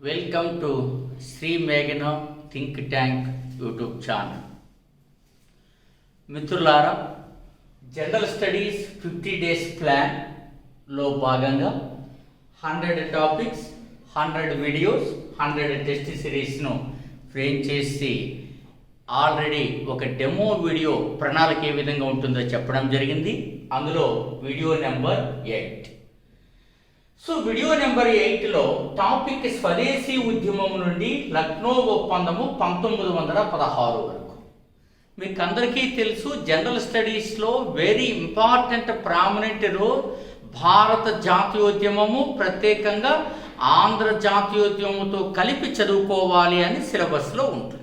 Welcome to Shri మేఘన think tank YouTube channel. మిత్రులారా, general studies 50 days ప్లాన్లో భాగంగా 100 టాపిక్స్, 100 వీడియోస్, 100 టెస్ట్ సిరీస్ను ఫ్రేమ్ చేసి ఆల్రెడీ ఒక డెమో వీడియో ప్రణాళిక ఏ విధంగా ఉంటుందో చెప్పడం జరిగింది. అందులో video number 8. So video number 8లో టాపిక్ స్వదేశీ ఉద్యమం నుండి లక్నో ఒప్పందము 1916 వరకు. మీకు అందరికీ తెలుసు, జనరల్ స్టడీస్లో వెరీ ఇంపార్టెంట్ ప్రామినెంట్ రోల్ భారత జాతీయోద్యమము, ప్రత్యేకంగా ఆంధ్ర జాతీయోద్యమంతో కలిపి చదువుకోవాలి అని సిలబస్లో ఉంటుంది.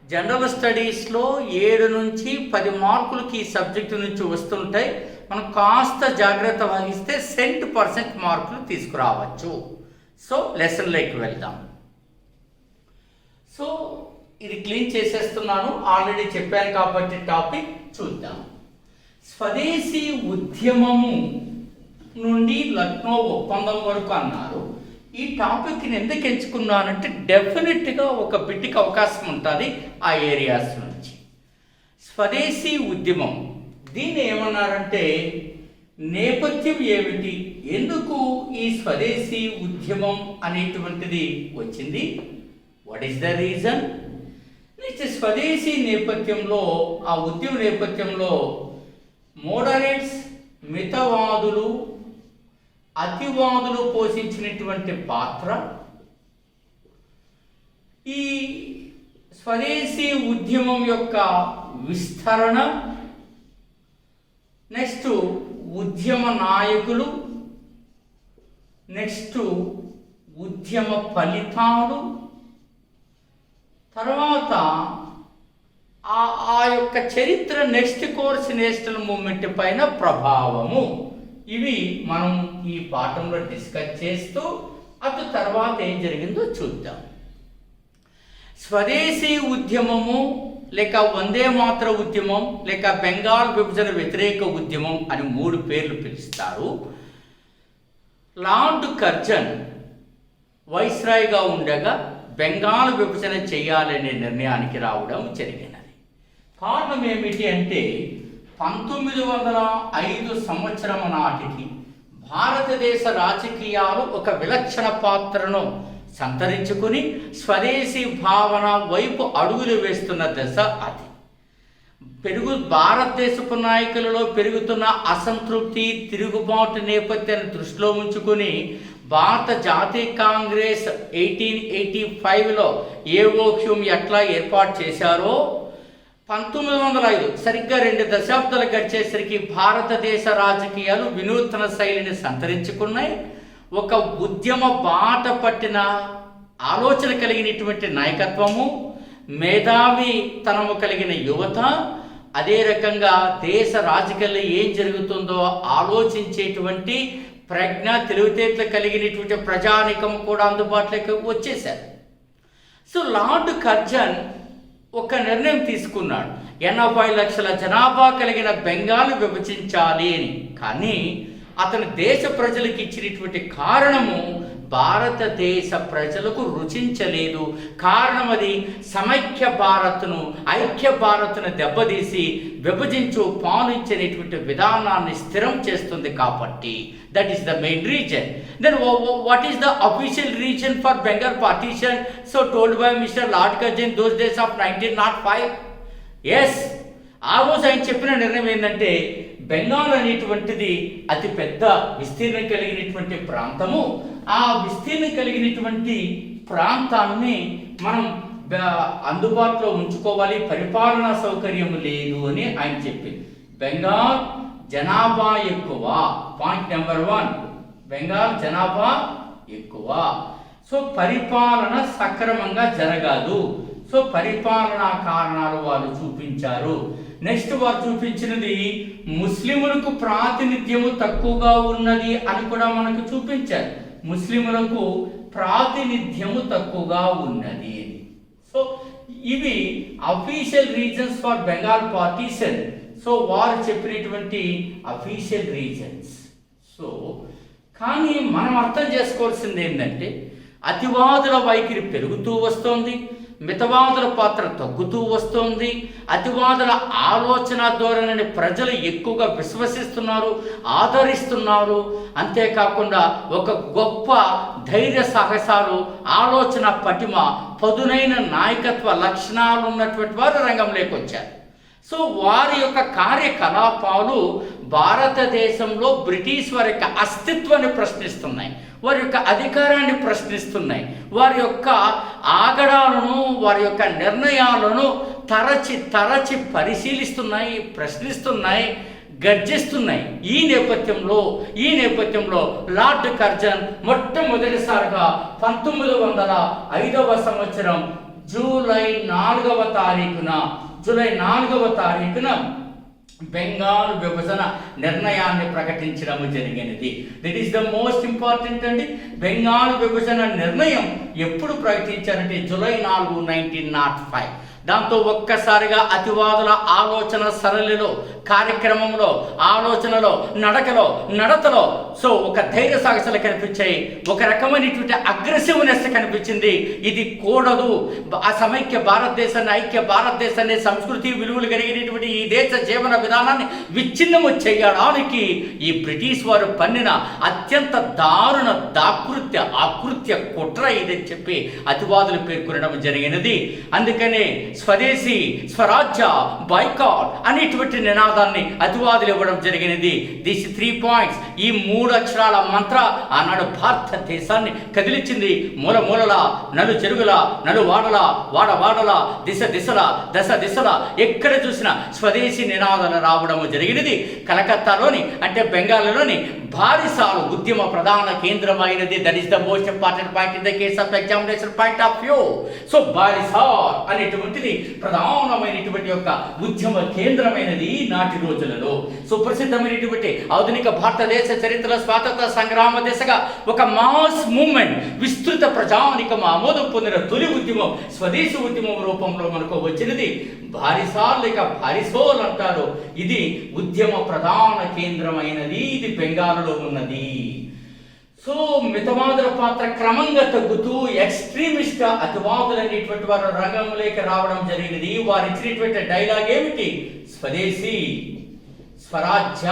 జనరల్ స్టడీస్లో 7 నుంచి 10 మార్కులకి ఈ సబ్జెక్టు నుంచి వస్తుంటాయి. మనం కాస్త జాగ్రత్త వహిస్తే 100% మార్కులు తీసుకురావచ్చు. సో లెసన్లోకి వెళ్దాం. సో ఇది క్లీన్ చేసేస్తున్నాను, ఆల్రెడీ చెప్పాను కాబట్టి టాపిక్ చూద్దాం. స్వదేశీ ఉద్యమము నుండి లక్నో ఒప్పందం వరకు అన్నారు. ఈ టాపిక్ని ఎందుకు ఎంచుకున్నానంటే డెఫినెట్గా ఒక బిడ్డకి అవకాశం ఉంటుంది ఆ ఏరియాస్ నుంచి. స్వదేశీ ఉద్యమం, దీన్ని ఏమన్నారంటే నేపథ్యం ఏమిటి, ఎందుకు ఈ స్వదేశీ ఉద్యమం అనేటువంటిది వచ్చింది, what is the reason. Next స్వదేశీ నేపథ్యంలో, ఆ ఉద్యమ నేపథ్యంలో మోడరేట్స్, మితవాదులు, అతివాదులు పోషించినటువంటి పాత్ర, ఈ స్వదేశీ ఉద్యమం యొక్క విస్తరణ, నెక్స్ట్ ఉద్యమ నాయకులు, నెక్స్ట్ ఉద్యమ ఫలితాలు, తర్వాత ఆ యొక్క చరిత్ర, నెక్స్ట్ కోర్స్ నేషనల్ మూవ్మెంట్ పైన ప్రభావము, ఇవి మనం ఈ పాఠంలో డిస్కస్ చేస్తూ అటు తర్వాత ఏం జరిగిందో చూద్దాం. స్వదేశీ ఉద్యమము లేక వందే మాతర ఉద్యమం లేక బెంగాల్ విభజన వ్యతిరేక ఉద్యమం అని 3 పేర్లు పిలుస్తారు. లార్డ్ కర్జన్ వైస్రాయ్గా ఉండగా బెంగాల్ విభజన చేయాలనే నిర్ణయానికి రావడం జరిగినది. కారణం ఏమిటి అంటే 1905 సంవత్సరం నాటికి భారతదేశ రాజకీయాలు ఒక విలక్షణ పాత్రను సంతరించుకుని స్వదేశీ భావన వైపు అడుగులు వేస్తున్న దశ అది. భారతదేశపు నాయకులలో పెరుగుతున్న అసంతృప్తి, తిరుగుబాటు నేపథ్యాన్ని దృష్టిలో ఉంచుకుని భారత జాతీయ కాంగ్రెస్ 1885లో ఏఓక్యూమ్ ఎట్లా ఏర్పాటు చేశారో 1905 సరిగ్గా 2 దశాబ్దాలు గడిచేసరికి భారతదేశ రాజకీయాలు వినూత్న శైలిని సంతరించుకున్నాయి. ఒక ఉద్యమ బాట పట్టిన ఆలోచన కలిగినటువంటి నాయకత్వము, మేధావితనము కలిగిన యువత, అదే రకంగా దేశ రాజకీయాల్లో ఏం జరుగుతుందో ఆలోచించేటువంటి ప్రజ్ఞ, తెలివితేటలు కలిగినటువంటి ప్రజానికము కూడా అందుబాటులోకి వచ్చేశారు. సో లార్డ్ కర్జన్ ఒక నిర్ణయం తీసుకున్నాడు, 80 లక్షల జనాభా కలిగిన బెంగాల్ విభజించాలి అని. కానీ అతను దేశ ప్రజలకు ఇచ్చినటువంటి కారణము భారతదేశ ప్రజలకు రుచించలేదు. కారణం అది సమైక్య భారత్ను, ఐక్య భారత్ను దెబ్బతీసి విభజించు పాలించేటువంటి విధానాన్ని స్థిరం చేస్తుంది కాబట్టి. That is the main reason. Then what is the official reason for Bengal partition? So told by mister Lord Curzon those days of 1905. Yes, ఆ రోజు ఆయన చెప్పిన నిర్ణయం ఏంటంటే బెంగాల్ అనేటువంటిది అతి పెద్ద విస్తీర్ణం కలిగినటువంటి ప్రాంతము. ఆ విస్తీర్ణం కలిగినటువంటి ప్రాంతాన్ని మనం అందుబాటులో ఉంచుకోవాలి, పరిపాలనా సౌకర్యం లేదు అని ఆయన చెప్పింది. బెంగాల్ జనాభా ఎక్కువ, పాయింట్ నెంబర్ 1, బెంగాల్ జనాభా ఎక్కువ. సో పరిపాలన సక్రమంగా జరగదు. సో పరిపాలనా కారణాలు వాళ్ళు చూపించారు. నెక్స్ట్ వారు చూపించినది ముస్లిములకు ప్రాతినిధ్యము తక్కువగా ఉన్నది అని కూడా మనకు చూపించారు. ముస్లిములకు ప్రాతినిధ్యము తక్కువగా ఉన్నది అని. సో ఇవి official reasons for Bengal partition. So వారు చెప్పినటువంటి అఫీషియల్ రీజన్స్. సో కానీ మనం అర్థం చేసుకోవాల్సింది ఏంటంటే అతివాదుల వైఖరి పెరుగుతూ వస్తోంది, మితవాదుల పాత్ర తగ్గుతూ వస్తోంది. అతివాదుల ఆలోచన ధోరణిని ప్రజలు ఎక్కువగా విశ్వసిస్తున్నారు, ఆదరిస్తున్నారు. అంతేకాకుండా ఒక గొప్ప ధైర్య సాహసాలు, ఆలోచన పటిమ, పదునైన నాయకత్వ లక్షణాలు ఉన్నటువంటి వారు రంగంలోకి వచ్చారు. సో వారి యొక్క కార్యకలాపాలు భారతదేశంలో బ్రిటిష్ వారి యొక్క అస్తిత్వాన్ని ప్రశ్నిస్తున్నాయి, వారి యొక్క అధికారాన్ని ప్రశ్నిస్తున్నాయి, వారి యొక్క ఆగడాలను, వారి యొక్క నిర్ణయాలను తరచి పరిశీలిస్తున్నాయి, ప్రశ్నిస్తున్నాయి, గర్జిస్తున్నాయి. ఈ నేపథ్యంలో లార్డ్ కర్జన్ మొట్టమొదటిసారిగా 1905 సంవత్సరం జూలై 4వ తారీఖున బెంగాల్ విభజన నిర్ణయాన్ని ప్రకటించడం జరిగినది. దిట్ ఈస్ ద మోస్ట్ ఇంపార్టెంట్ అండి. బెంగాల్ విభజన నిర్ణయం ఎప్పుడు ప్రకటించారంటే జూలై 4, 1905. దాంతో ఒక్కసారిగా అతివాదుల ఆలోచన సరళిలో, కార్యక్రమంలో, ఆలోచనలో, నడతలో సో ఒక ధైర్య సాహసాలు కనిపించాయి, ఒక రకమైనటువంటి అగ్రెసివ్నెస్ కనిపించింది. ఇది కూడదు, ఆ సమైక్య భారతదేశాన్ని, ఐక్య భారతదేశాన్ని, సంస్కృతి విలువలు కలిగినటువంటి ఈ దేశ జీవన విధానాన్ని విచ్ఛిన్నము చేయడానికి ఈ బ్రిటిష్ వారు పన్నిన అత్యంత దారుణ ఆకృత్య కుట్ర ఇదని చెప్పి అతివాదులు పేర్కొనడం జరిగినది. అందుకనే స్వదేశీ, స్వరాజ్య, బాయ్కాట్ అనేటువంటి నినాదాన్ని అతివాదులు ఇవ్వడం జరిగినది. దిస్ 3 పాయింట్స్, ఈ 3 అక్షరాల మంత్ర ఆనాడు భారతదేశాన్ని కదిలించింది. మూలల, నలు చెరుగుల, నలు వాడల, వాడల, దశ దిశల ఎక్కడ చూసినా స్వదేశీ నినాదాలు రావడం జరిగినది. కలకత్తాలోని అంటే బెంగాల్లోని బారిసాలు ఉద్యమ ప్రధాన కేంద్రమైనది. That is the most important point in the case of examination point of view. So Barisal అనేటువంటిది ప్రధానమైనటువంటి యొక్క ఉద్యమ కేంద్రమైనది నాటి రోజులలో. సుప్రసిద్ధమైనటువంటి ఆధునిక భారతదేశ చరిత్రలో స్వాతంత్ర సంగ్రామ దిశగా ఒక మాస్ మూవ్మెంట్, విస్తృత ప్రజానికం ఆమోదం పొందిన తొలి ఉద్యమం స్వదేశీ ఉద్యమం రూపంలో మనకు వచ్చినది బారిసాల్ లేక బారిసోల్ అంటారు. ఇది ఉద్యమ ప్రధాన కేంద్రమైనది, ఇది బెంగాల్లో ఉన్నది. సో మితవాదుల పాత్ర క్రమంగా తగ్గుతూ ఎక్స్ట్రీమిస్ట్ అతివాదులు అనేటువంటి వారు రంగంలోకి రావడం జరిగినది. వారు ఇచ్చినటువంటి డైలాగ్ ఏమిటి? స్వదేశీ, స్వరాజ్య,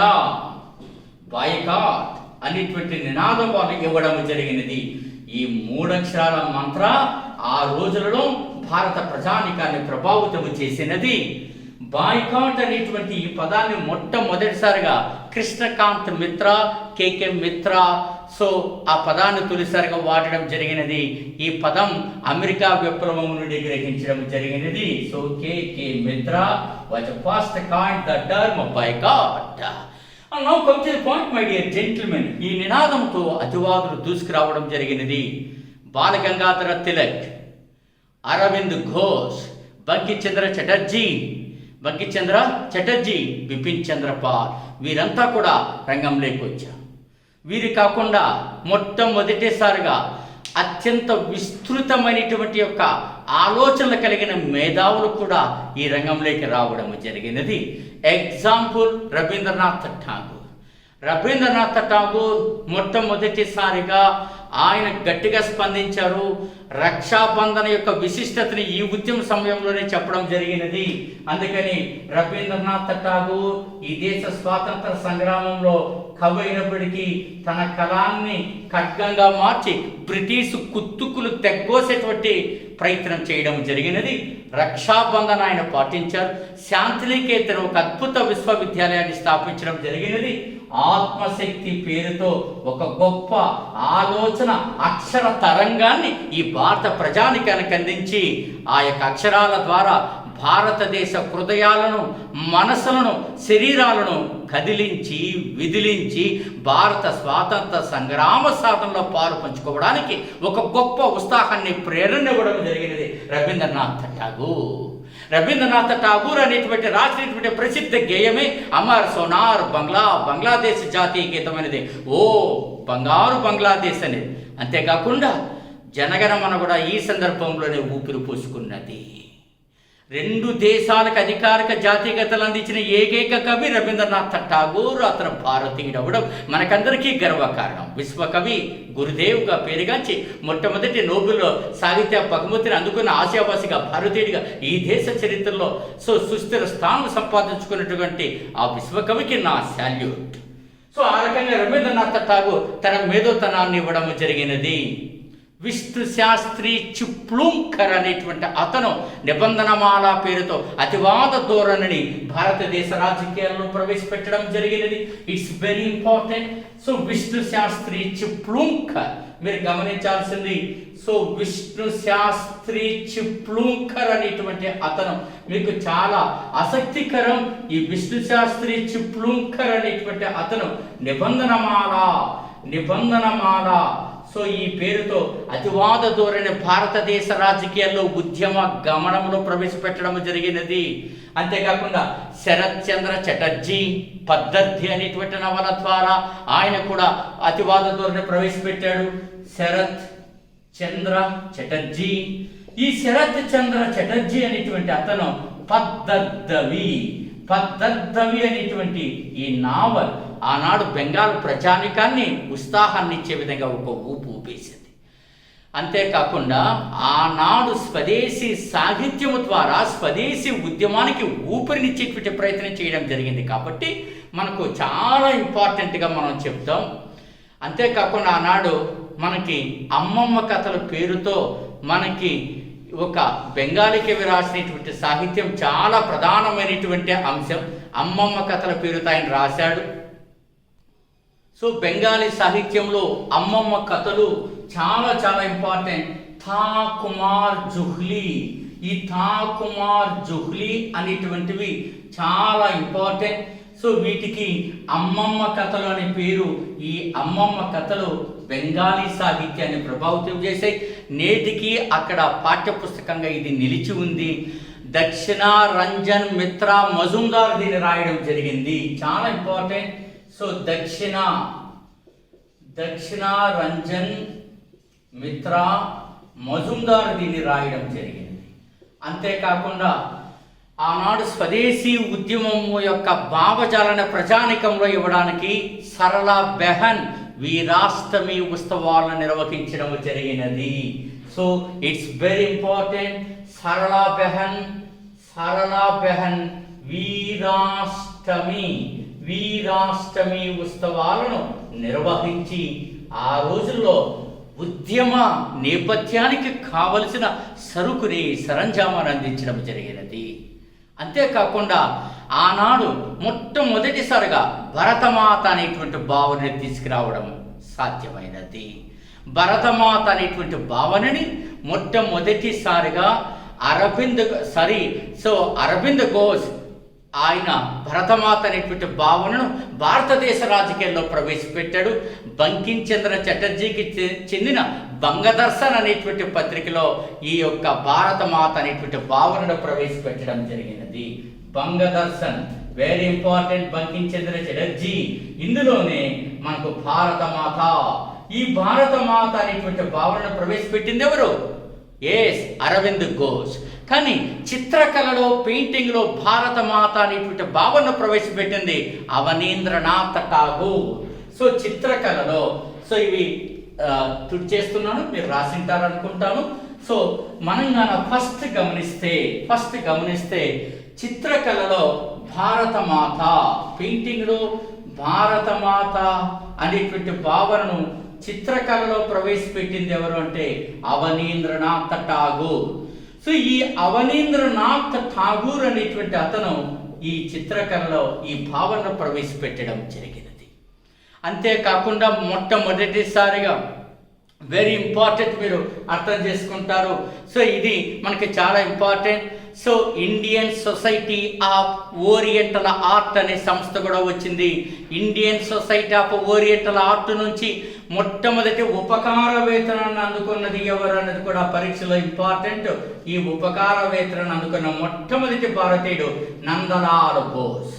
బాయ్కాట్ అనేటువంటి నినాదం వాళ్ళు ఇవ్వడం జరిగినది. ఈ 3 అక్షరాల మంత్ర ఆ రోజులలో భారత ప్రజానికాన్ని ప్రభావితం చేసినది. బాయ్కాట్ అనేటువంటి ఈ పదాన్ని మొట్టమొదటిసారిగా కృష్ణకాంత్ మిత్ర, కేకే మిత్ర సో ఆ పదాన్ని తొలిసారిగా వాడడం జరిగినది. ఈ పదం అమెరికా విప్లవం నుండి గ్రహించడం జరిగినది. So K K Mitra was first coined the term boycott. Now come to the point my dear gentlemen. ఈ నినాదంతో అతివాదులు దూసుకురావడం జరిగినది. బాలగంగాధర తిలక్, అరవింద్ ఘోష్, బంకించంద్ర చటర్జీ, బిపిన్ చంద్రపాల్ వీరంతా కూడా రంగంలోకి వచ్చారు. వీరి కాకుండా మొట్టమొదటిసారిగా అత్యంత విస్తృతమైనటువంటి యొక్క ఆలోచనలు కలిగిన మేధావులు కూడా ఈ రంగంలోకి రావడం జరిగినది. ఎగ్జాంపుల్ రవీంద్రనాథ్ ఠాగూర్ మొట్టమొదటిసారిగా ఆయన గట్టిగా స్పందించారు. రక్షాబంధన యొక్క విశిష్టతని ఈ ఉద్యమ సమయంలోనే చెప్పడం జరిగినది. అందుకని రవీంద్రనాథ్ ఠాగూర్ ఈ దేశ స్వాతంత్ర సంగ్రామంలో కవి అయినప్పటికీ తన కళాన్ని ఖడ్గంగా మార్చి బ్రిటిష్ కుత్తుకులు తెగ్గోసేటువంటి ప్రయత్నం చేయడం జరిగినది. రక్షాబంధన ఆయన పాటించారు. శాంతినికేతన్ ఒక అద్భుత విశ్వవిద్యాలయాన్ని స్థాపించడం జరిగినది. ఆత్మశక్తి పేరుతో ఒక గొప్ప ఆలోచన అక్షర తరంగాన్ని ఈ భారత ప్రజానికానికి అందించి ఆ యొక్క అక్షరాల ద్వారా భారతదేశ హృదయాలను, మనసులను, శరీరాలను కదిలించి విదిలించి భారత స్వాతంత్ర సంగ్రామ సాధనలో పాలు పంచుకోవడానికి ఒక గొప్ప ఉత్సాహాన్ని, ప్రేరణ ఇవ్వడం జరిగినది రవీంద్రనాథ్ ఠాగూర్ అనేటువంటి రాసినటువంటి ప్రసిద్ధ గేయమే అమర్ సోనార్ బంగ్లాదేశ్ జాతీయ గీతమైనది. ఓ బంగారు బంగ్లాదేశ్ అనేది. అంతేకాకుండా జనగణమన కూడా ఈ సందర్భంలోనే ఊపిరి పోసుకున్నది. 2 దేశాలకు అధికారిక జాతీయతలు అందించిన ఏకైక కవి రవీంద్రనాథ్ ఠాగూర్. అతను భారతీయుడు అవడం మనకందరికీ గర్వకారణం. విశ్వకవి గురుదేవ్గా పేరుగాంచి మొట్టమొదటి నోబెల్ సాహిత్య బహుమతిని అందుకున్న ఆసియావాసిగా భారతీయుడిగా ఈ దేశ చరిత్రలో సుస్థిర స్థానం సంపాదించుకున్నటువంటి ఆ విశ్వకవికి నా శాల్యూట్. ఆ రకంగా రవీంద్రనాథ్ ఠాగూర్ తన మేధోతనాన్ని ఇవ్వడం జరిగినది. విష్ణు శాస్త్రి చిప్లుంకర్ అనేటువంటి అతను నిబంధనమాల పేరుతో అతివాద ధోరణిని భారతదేశ రాజకీయాల్లో ప్రవేశపెట్టడం జరిగినది. It's very important. Vishnu Shastri Chiplunkar మీరు గమనించాల్సింది. విష్ణు శాస్త్రి చిప్లుంకర్ అనేటువంటి అతను మీకు చాలా ఆసక్తికరం. ఈ విష్ణు శాస్త్రి చిప్లుంకర్ అనేటువంటి అతను నిబంధనమాల ఈ పేరుతో అతివాద ధోరణి భారతదేశ రాజకీయాల్లో ఉద్యమ గమనంలో ప్రవేశపెట్టడం జరిగినది. అంతేకాకుండా శరత్ చంద్ర చటర్జీ పద్ధతి అనేటువంటి నవల ద్వారా ఆయన కూడా అతివాద ధోరణి ప్రవేశపెట్టాడు. శరత్ చంద్ర చటర్జీ. ఈ శరత్ చంద్ర చటర్జీ అనేటువంటి అతను పద్ధతి అనేటువంటి ఈ నావల్ ఆనాడు బెంగాల్ ప్రజానికాన్ని ఉత్సాహాన్ని ఇచ్చే విధంగా ఒక ఊపు ఊపేసింది. అంతేకాకుండా ఆనాడు స్వదేశీ సాహిత్యము ద్వారా స్వదేశీ ఉద్యమానికి ఊపిరినిచ్చేటువంటి ప్రయత్నం చేయడం జరిగింది. కాబట్టి మనకు చాలా ఇంపార్టెంట్గా మనం చెప్తాం. అంతేకాకుండా ఆనాడు మనకి అమ్మమ్మ కథల పేరుతో మనకి ఒక బెంగాలీ కవి రాసినటువంటి సాహిత్యం చాలా ప్రధానమైనటువంటి అంశం. అమ్మమ్మ కథల పేరుతో ఆయన రాశాడు. బెంగాలీ సాహిత్యంలో అమ్మమ్మ కథలు చాలా చాలా ఇంపార్టెంట్. థా కుమార్ జుహ్లీ, ఈ థా కుమార్ జుహ్లీ అనేటువంటివి చాలా ఇంపార్టెంట్. వీటికి అమ్మమ్మ కథలు అనే పేరు. ఈ అమ్మమ్మ కథలు బెంగాలీ సాహిత్యాన్ని ప్రభావితం చేశాయి. నేటికి అక్కడ పాఠ్యపుస్తకంగా ఇది నిలిచి ఉంది. దక్షిణ రంజన్ మిత్ర మజుందార్ దీన్ని రాయడం జరిగింది. చాలా ఇంపార్టెంట్. దక్షిణ రంజన్ మిత్ర మజుందార్ దీన్ని రాయడం జరిగింది. అంతేకాకుండా ఆనాడు స్వదేశీ ఉద్యమము యొక్క భావజాలను ప్రజానికంలో ఇవ్వడానికి సరళ బెహన్ వీరాష్టమి ఉత్సవాలను నిర్వహించడం జరిగినది. It's very important. సరళ బెహన్ వీరాష్టమి ఉత్సవాలను నిర్వహించి ఆ రోజుల్లో ఉద్యమ నేపథ్యానికి కావలసిన సరుకుని సరంజామాన్ని అందించడం జరిగినది. అంతేకాకుండా ఆనాడు మొట్టమొదటిసారిగా భరతమాత అనేటువంటి భావనని తీసుకురావడం సాధ్యమైనది. భరతమాత అనేటువంటి భావనని మొట్టమొదటిసారిగా అరవింద్ ఘోష్ ఆయన భరతమాత అనేటువంటి భావనను భారతదేశ రాజకీయాల్లో ప్రవేశపెట్టాడు. బంకిం చంద్ర చటర్జీకి చెందిన బంగదర్శన్ అనేటువంటి పత్రికలో ఈ యొక్క భారతమాత అనేటువంటి భావనను ప్రవేశపెట్టడం జరిగినది. బంగదర్శన్ వెరీ ఇంపార్టెంట్. బంకిం చంద్ర చటర్జీ ఇందులోనే మనకు భారతమాత, ఈ భారతమాత అనేటువంటి భావనను ప్రవేశపెట్టింది ఎవరు? అరవింద్ ఘోష్. కానీ చిత్రకళలో పెయింటింగ్లో భారతమాత అనేటువంటి భావనను ప్రవేశపెట్టింది అవనీంద్రనాథ్ ఠాగూర్. చిత్రకళలో ఇవి చేస్తున్నాను, మీరు రాసింటారనుకుంటాను. మనం ఫస్ట్ గమనిస్తే చిత్రకళలో భారతమాత, పెయింటింగ్లో భారతమాత అనేటువంటి భావనను చిత్రకళలో ప్రవేశపెట్టింది ఎవరు అంటే అవనీంద్రనాథ్ ఠాగూర్. ఈ అవనీంద్రనాథ్ ఠాగూర్ అనేటువంటి అతను ఈ చిత్రకళలో ఈ భావనను ప్రవేశపెట్టడం జరిగినది. అంతేకాకుండా మొట్టమొదటిసారిగా వెరీ ఇంపార్టెంట్, మీరు అర్థం చేసుకుంటారు. ఇది మనకి చాలా important. Indian society of oriental art అనే సంస్థ కూడా వచ్చింది. Indian society of oriental art నుంచి మొట్టమొదటి ఉపకార వేతనాన్ని అందుకున్నది ఎవరు అన్నది కూడా పరీక్షలో ఇంపార్టెంట్. ఈ ఉపకార వేతనాన్ని అందుకున్న మొట్టమొదటి భారతీయుడు నందలాల్ బోస్.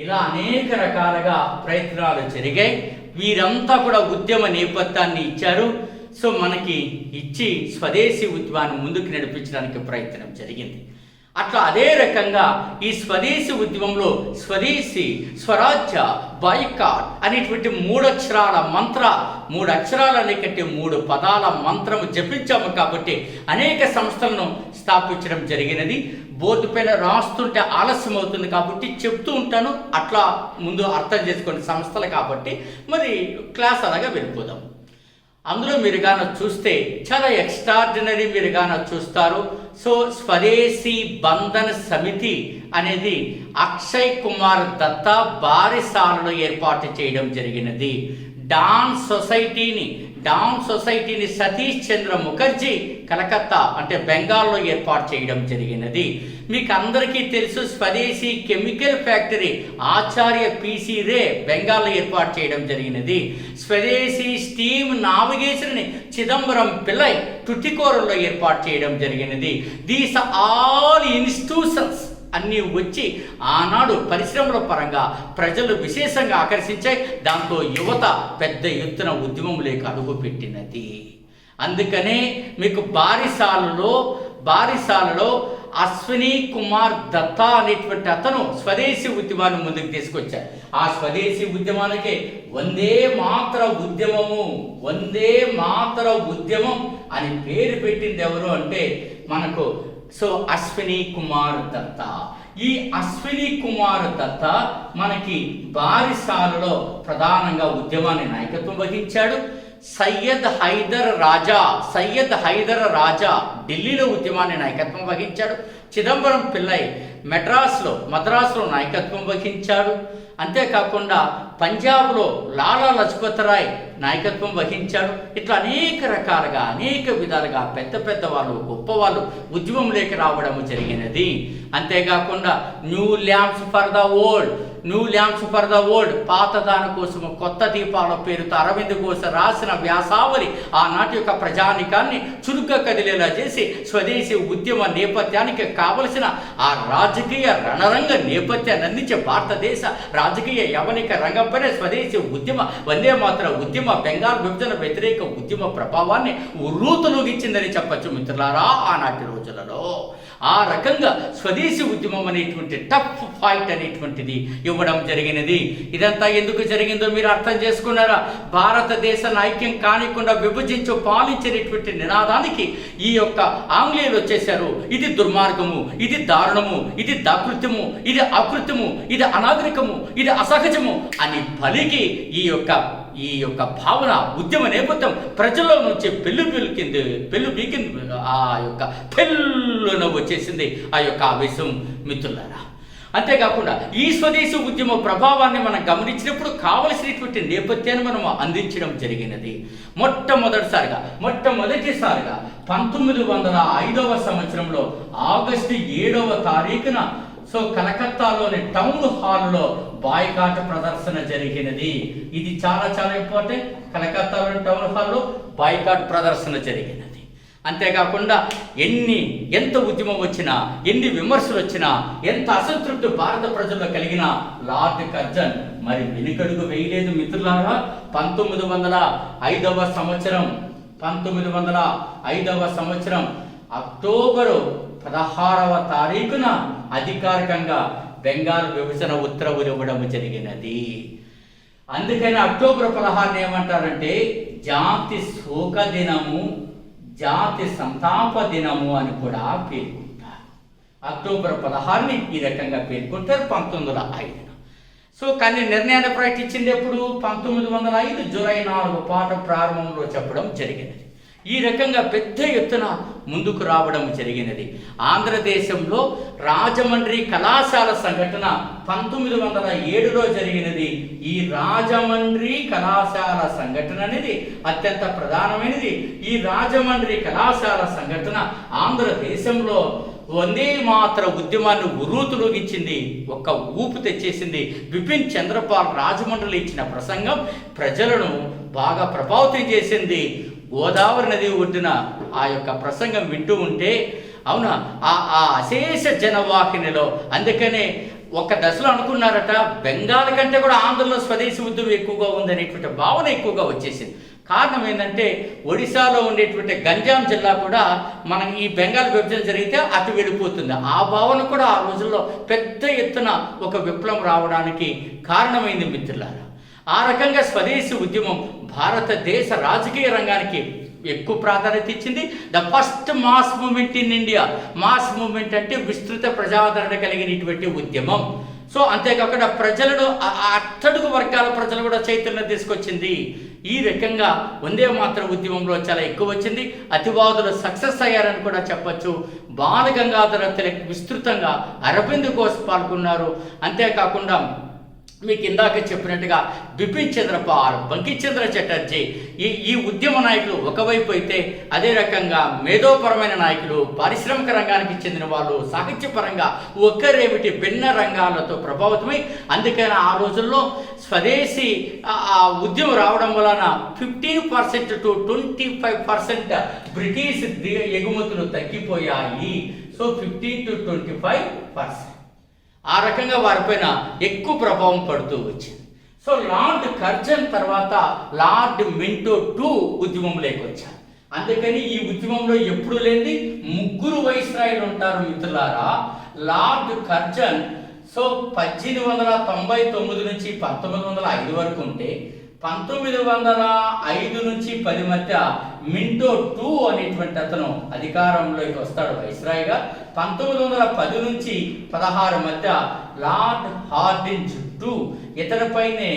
ఇలా అనేక రకాలుగా ప్రయత్నాలు జరిగాయి. వీరంతా కూడా ఉద్యమ నేపథ్యాన్ని ఇచ్చారు. మనకి ఇచ్చి స్వదేశీ ఉద్యమాన్ని ముందుకు నడిపించడానికి ప్రయత్నం జరిగింది. అట్లా అదే రకంగా ఈ స్వదేశీ ఉద్యమంలో స్వదేశీ, స్వరాజ్య, బాయ్కాట్ అనేటువంటి 3 అక్షరాల మంత్ర, 3 అక్షరాలు అనేకంటే 3 పదాల మంత్రము జపించాము కాబట్టి అనేక సంస్థలను స్థాపించడం జరిగినది. బోర్డు పైన రాస్తుంటే ఆలస్యం అవుతుంది కాబట్టి చెప్తూ ఉంటాను, అట్లా ముందు అర్థం చేసుకునే సంస్థలు కాబట్టి మరి క్లాస్ అలాగా వెళ్ళిపోదాం. అందులో మీరు గాన చూస్తే చాలా ఎక్స్ట్రాడినరీ మీరు గాన చూస్తారు. సో స్వదేశీ బంధన్ సమితి అనేది అక్షయ్ కుమార్ దత్తా బారిసాలలో ఏర్పాటు చేయడం జరిగినది. డాన్ సొసైటీని సతీష్ చంద్ర ముఖర్జీ కలకత్తా అంటే బెంగాల్లో ఏర్పాటు చేయడం జరిగినది. మీకు అందరికీ తెలుసు స్వదేశీ కెమికల్ ఫ్యాక్టరీ ఆచార్య పిసి రే బెంగాల్లో ఏర్పాటు చేయడం జరిగినది. స్వదేశీ స్టీమ్ నావిగేషన్ని చిదంబరం పిల్లై టుటికోరల్లో ఏర్పాటు చేయడం జరిగినది. దీస్ ఆల్ ఇన్స్టిట్యూషన్స్ అన్నీ వచ్చి ఆనాడు పరిశ్రమల పరంగా ప్రజలు విశేషంగా ఆకర్షించాయి. దాంతో యువత పెద్ద ఎత్తున ఉద్యమంలోకి అడుగుపెట్టినది. అందుకనే మీకు బారిసాలలో అశ్విని కుమార్ దత్తా అనేటువంటి అతను స్వదేశీ ఉద్యమాన్ని ముందుకు తీసుకొచ్చారు. ఆ స్వదేశీ ఉద్యమానికి వందే మాతర ఉద్యమం అని పేరు పెట్టింది ఎవరు అంటే మనకు అశ్విని కుమార్ దత్తా. ఈ అశ్విని కుమార్ దత్తా మనకి బారిసాలలో ప్రధానంగా ఉద్యమాన్ని నాయకత్వం వహించాడు. సయ్యద్ హైదర్ రాజా ఢిల్లీలో ఉద్యమాన్ని నాయకత్వం వహించాడు. చిదంబరం పిల్లై మద్రాసులో నాయకత్వం వహించాడు. అంతేకాకుండా పంజాబ్లో లాలా లజపత్ రాయ్ నాయకత్వం వహించాడు. ఇట్లా అనేక రకాలుగా అనేక విధాలుగా పెద్ద వాళ్ళు గొప్పవాళ్ళు ఉద్యమంలోకి రావడం జరిగినది. అంతేకాకుండా new lamps for the old పాత దాని కోసము కొత్త దీపాల పేరుతో అరవింద్ ఘోష రాసిన వ్యాసావళి ఆనాటి యొక్క ప్రజానికాన్ని చురుగ్గా కదిలేలా చేసి స్వదేశీ ఉద్యమ నేపథ్యానికి కావలసిన ఆ రాజకీయ రణరంగ నేపథ్యాన్ని అందించే భారతదేశ రాజకీయ యవనిక రంగంపైన స్వదేశీ ఉద్యమ వందే మాతర ఉద్యమ బెంగాల్ విభజన వ్యతిరేక ఉద్యమ ప్రభావాన్ని ఉర్రూతలూగించిందని చెప్పచ్చు మిత్రులారా. ఆనాటి రోజులలో ఆ రకంగా స్వదేశీ ఉద్యమం అనేటువంటి టఫ్ ఫైట్ అనేటువంటిది ఇవ్వడం జరిగినది. ఇదంతా ఎందుకు జరిగిందో మీరు అర్థం చేసుకున్నారా? భారతదేశాన్ని ఐక్యం కానికుండా విభజించు పాలించేటువంటి నినాదానికి ఈ యొక్క ఆంగ్లేయులు వచ్చేశారు. ఇది దుర్మార్గము, ఇది దారుణము, ఇది దాకృత్యము, ఇది అకృత్యము, ఇది అనాగరికము, ఇది అసహజము అని పలికి ఈ యొక్క భావన ఉద్యమ నేపథ్యం ప్రజల్లో నుంచి పెళ్ళున వచ్చేసింది ఆ యొక్క ఆవేశం మిత్రులారా. అంతేకాకుండా ఈ స్వదేశీ ఉద్యమ ప్రభావాన్ని మనం గమనించినప్పుడు కావలసినటువంటి నేపథ్యాన్ని మనం అందించడం జరిగినది. మొట్టమొదటిసారిగా 1905వ సంవత్సరంలో ఆగస్టు 7వ తారీఖున కలకత్తాలోని టౌన్ హాల్లో బాయ్కాట్ ప్రదర్శన జరిగినది. ఇది చాలా ఇంపార్టెంట్. కలకత్తాలోని టౌన్ హాల్లో బాయ్కాట్ ప్రదర్శన జరిగినది. అంతేకాకుండా ఎంత ఉద్యమం వచ్చినా, ఎన్ని విమర్శలు వచ్చినా, ఎంత అసంతృప్తి భారత ప్రజల్లో కలిగినా లార్డ్ కర్జన్ మరి వెనుకడుగు వేయలేదు మిత్రులారా. 1905వ సంవత్సరం అక్టోబరు 16వ తారీఖున అధికారికంగా బెంగాల్ విభజన ఉత్తర్వులు ఇవ్వడం జరిగినది. అందుకని అక్టోబర్ 16 ఏమంటారంటే జాతి శోక దినము, జాతి సంతాప దినము అని కూడా పేర్కొంటారు. అక్టోబర్ 16ని ఈ రకంగా పేర్కొంటారు 1905. కానీ నిర్ణయాన్ని ప్రకటించింది ఎప్పుడు? 1905 జూలై 4 పాఠం ప్రారంభంలో చెప్పడం జరిగినది. ఈ రకంగా పెద్ద ఎత్తున ముందుకు రావడం జరిగినది. ఆంధ్రదేశంలో రాజమండ్రి కళాశాల సంఘటన 1907లో జరిగినది. ఈ రాజమండ్రి కళాశాల సంఘటన అనేది అత్యంత ప్రధానమైనది. ఈ రాజమండ్రి కళాశాల సంఘటన ఆంధ్రదేశంలో వందే మాతర ఉద్యమాన్ని ఉర్రూతలూగించింది, ఒక్క ఊపు తెచ్చేసింది. బిపిన్ చంద్రపాల్ రాజమండ్రిలో ఇచ్చిన ప్రసంగం ప్రజలను బాగా ప్రభావితం చేసింది. గోదావరి నది ఒడ్డున ఆ యొక్క ప్రసంగం వింటూ ఉంటే అవునా ఆ అశేష జనవాహినిలో, అందుకనే ఒక దశలో అనుకున్నారట బెంగాల్ కంటే కూడా ఆంధ్రలో స్వదేశీ ఉద్యమం ఎక్కువగా ఉందనేటువంటి భావన ఎక్కువగా వచ్చేసింది. కారణం ఏంటంటే ఒడిశాలో ఉండేటువంటి గంజాం జిల్లా కూడా మనం ఈ బెంగాల్ విభజన జరిగితే అటు వెళ్ళిపోతుంది. ఆ భావన కూడా ఆ రోజుల్లో పెద్ద ఎత్తున ఒక విప్లవం రావడానికి కారణమైంది మిత్రులారా. ఆ రకంగా స్వదేశీ ఉద్యమం భారతదేశ రాజకీయ రంగానికి ఎక్కువ ప్రాధాన్యత ఇచ్చింది. The first mass movement in India. Mass movement అంటే విస్తృత ప్రజాదరణ కలిగినటువంటి ఉద్యమం. సో అంతేకాకుండా ప్రజలను అట్టడుగు వర్గాల ప్రజలు కూడా చైతన్యం తీసుకొచ్చింది. ఈ రకంగా వందే మాతరం ఉద్యమంలో చాలా ఎక్కువ వచ్చింది. అతివాదులు సక్సెస్ అయ్యారని కూడా చెప్పచ్చు. బాల గంగాధర తిలక్ విస్తృతంగా అరవింద్ ఘోష్ పాల్గొన్నారు. అంతేకాకుండా మీకు ఇందాక చెప్పినట్టుగా బిపిన్ చంద్ర పాల్, బంకించంద్ర చటర్జీ ఈ ఉద్యమ నాయకులు ఒకవైపు అయితే, అదే రకంగా మేధోపరమైన నాయకులు, పారిశ్రామిక రంగానికి చెందిన వాళ్ళు, సాహిత్యపరంగా ఒక్కరేమిటి భిన్న రంగాలతో ప్రభావితమై, అందుకని ఆ రోజుల్లో స్వదేశీ ఉద్యమం రావడం వలన 15% to 25% బ్రిటిష్ ఎగుమతులు తగ్గిపోయాయి. So 15 to 25%. ఆ రకంగా వారిపైన ఎక్కువ ప్రభావం పడుతూ వచ్చింది. సో లార్డ్ కర్జన్ తర్వాత లార్డ్ మింటో 2 ఉద్యమంలోకి వచ్చారు. అందుకని ఈ ఉద్యమంలో ఎప్పుడు లేని 3 వైస్రాయులు ఉంటారు మిత్రులారా. లార్డ్ కర్జన్ 1899 నుంచి 1905 వరకు ఉంటే, 1905 నుంచి 10 మధ్య మింటో 2 అనేటువంటి అతను అధికారంలోకి వస్తాడు వైస్రాయ్గా. 1910 నుంచి 16 మధ్య లార్డ్ హార్డింజ్ 2 ఇతనిపైనే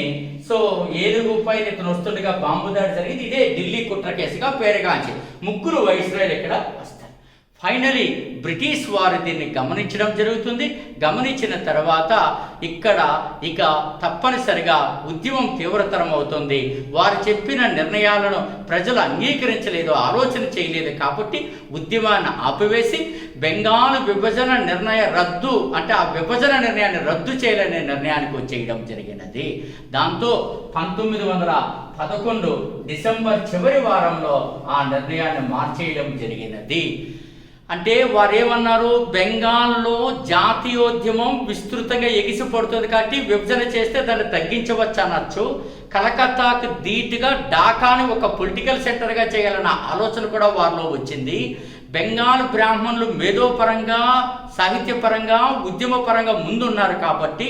ఏనుగుపైన ఇతను వస్తుండగా బాంబు దాడి జరిగింది. ఇదే ఢిల్లీ కుట్ర కేసుగా పేరుగాంచి 3 వైస్రాయ్లు ఇక్కడ వస్తారు. ఫైనలీ బ్రిటిష్ వారు దీన్ని గమనించడం జరుగుతుంది. గమనించిన తర్వాత ఇక తప్పనిసరిగా ఉద్యమం తీవ్రతరం అవుతుంది. వారు చెప్పిన నిర్ణయాలను ప్రజలు అంగీకరించలేదు, ఆలోచన చేయలేదు. కాబట్టి ఉద్యమాన్ని ఆపివేసి బెంగాల్ విభజన నిర్ణయ రద్దు, అంటే ఆ విభజన నిర్ణయాన్ని రద్దు చేయాలనే నిర్ణయానికి వచ్చేయడం జరిగినది. దాంతో 1911 డిసెంబర్ చివరి వారంలో ఆ నిర్ణయాన్ని మార్చేయడం జరిగినది. అంటే వారు ఏమన్నారు, బెంగాల్లో జాతీయోద్యమం విస్తృతంగా ఎగిసిపడుతుంది కాబట్టి విభజన చేస్తే దాన్ని తగ్గించవచ్చు అనొచ్చు. కలకత్తాకు ధీటుగా ఢాకాని ఒక పొలిటికల్ సెంటర్గా చేయాలన్న ఆలోచన కూడా వారిలో వచ్చింది. బెంగాల్ బ్రాహ్మణులు మేధోపరంగా, సాహిత్యపరంగా, ఉద్యమపరంగా ముందున్నారు కాబట్టి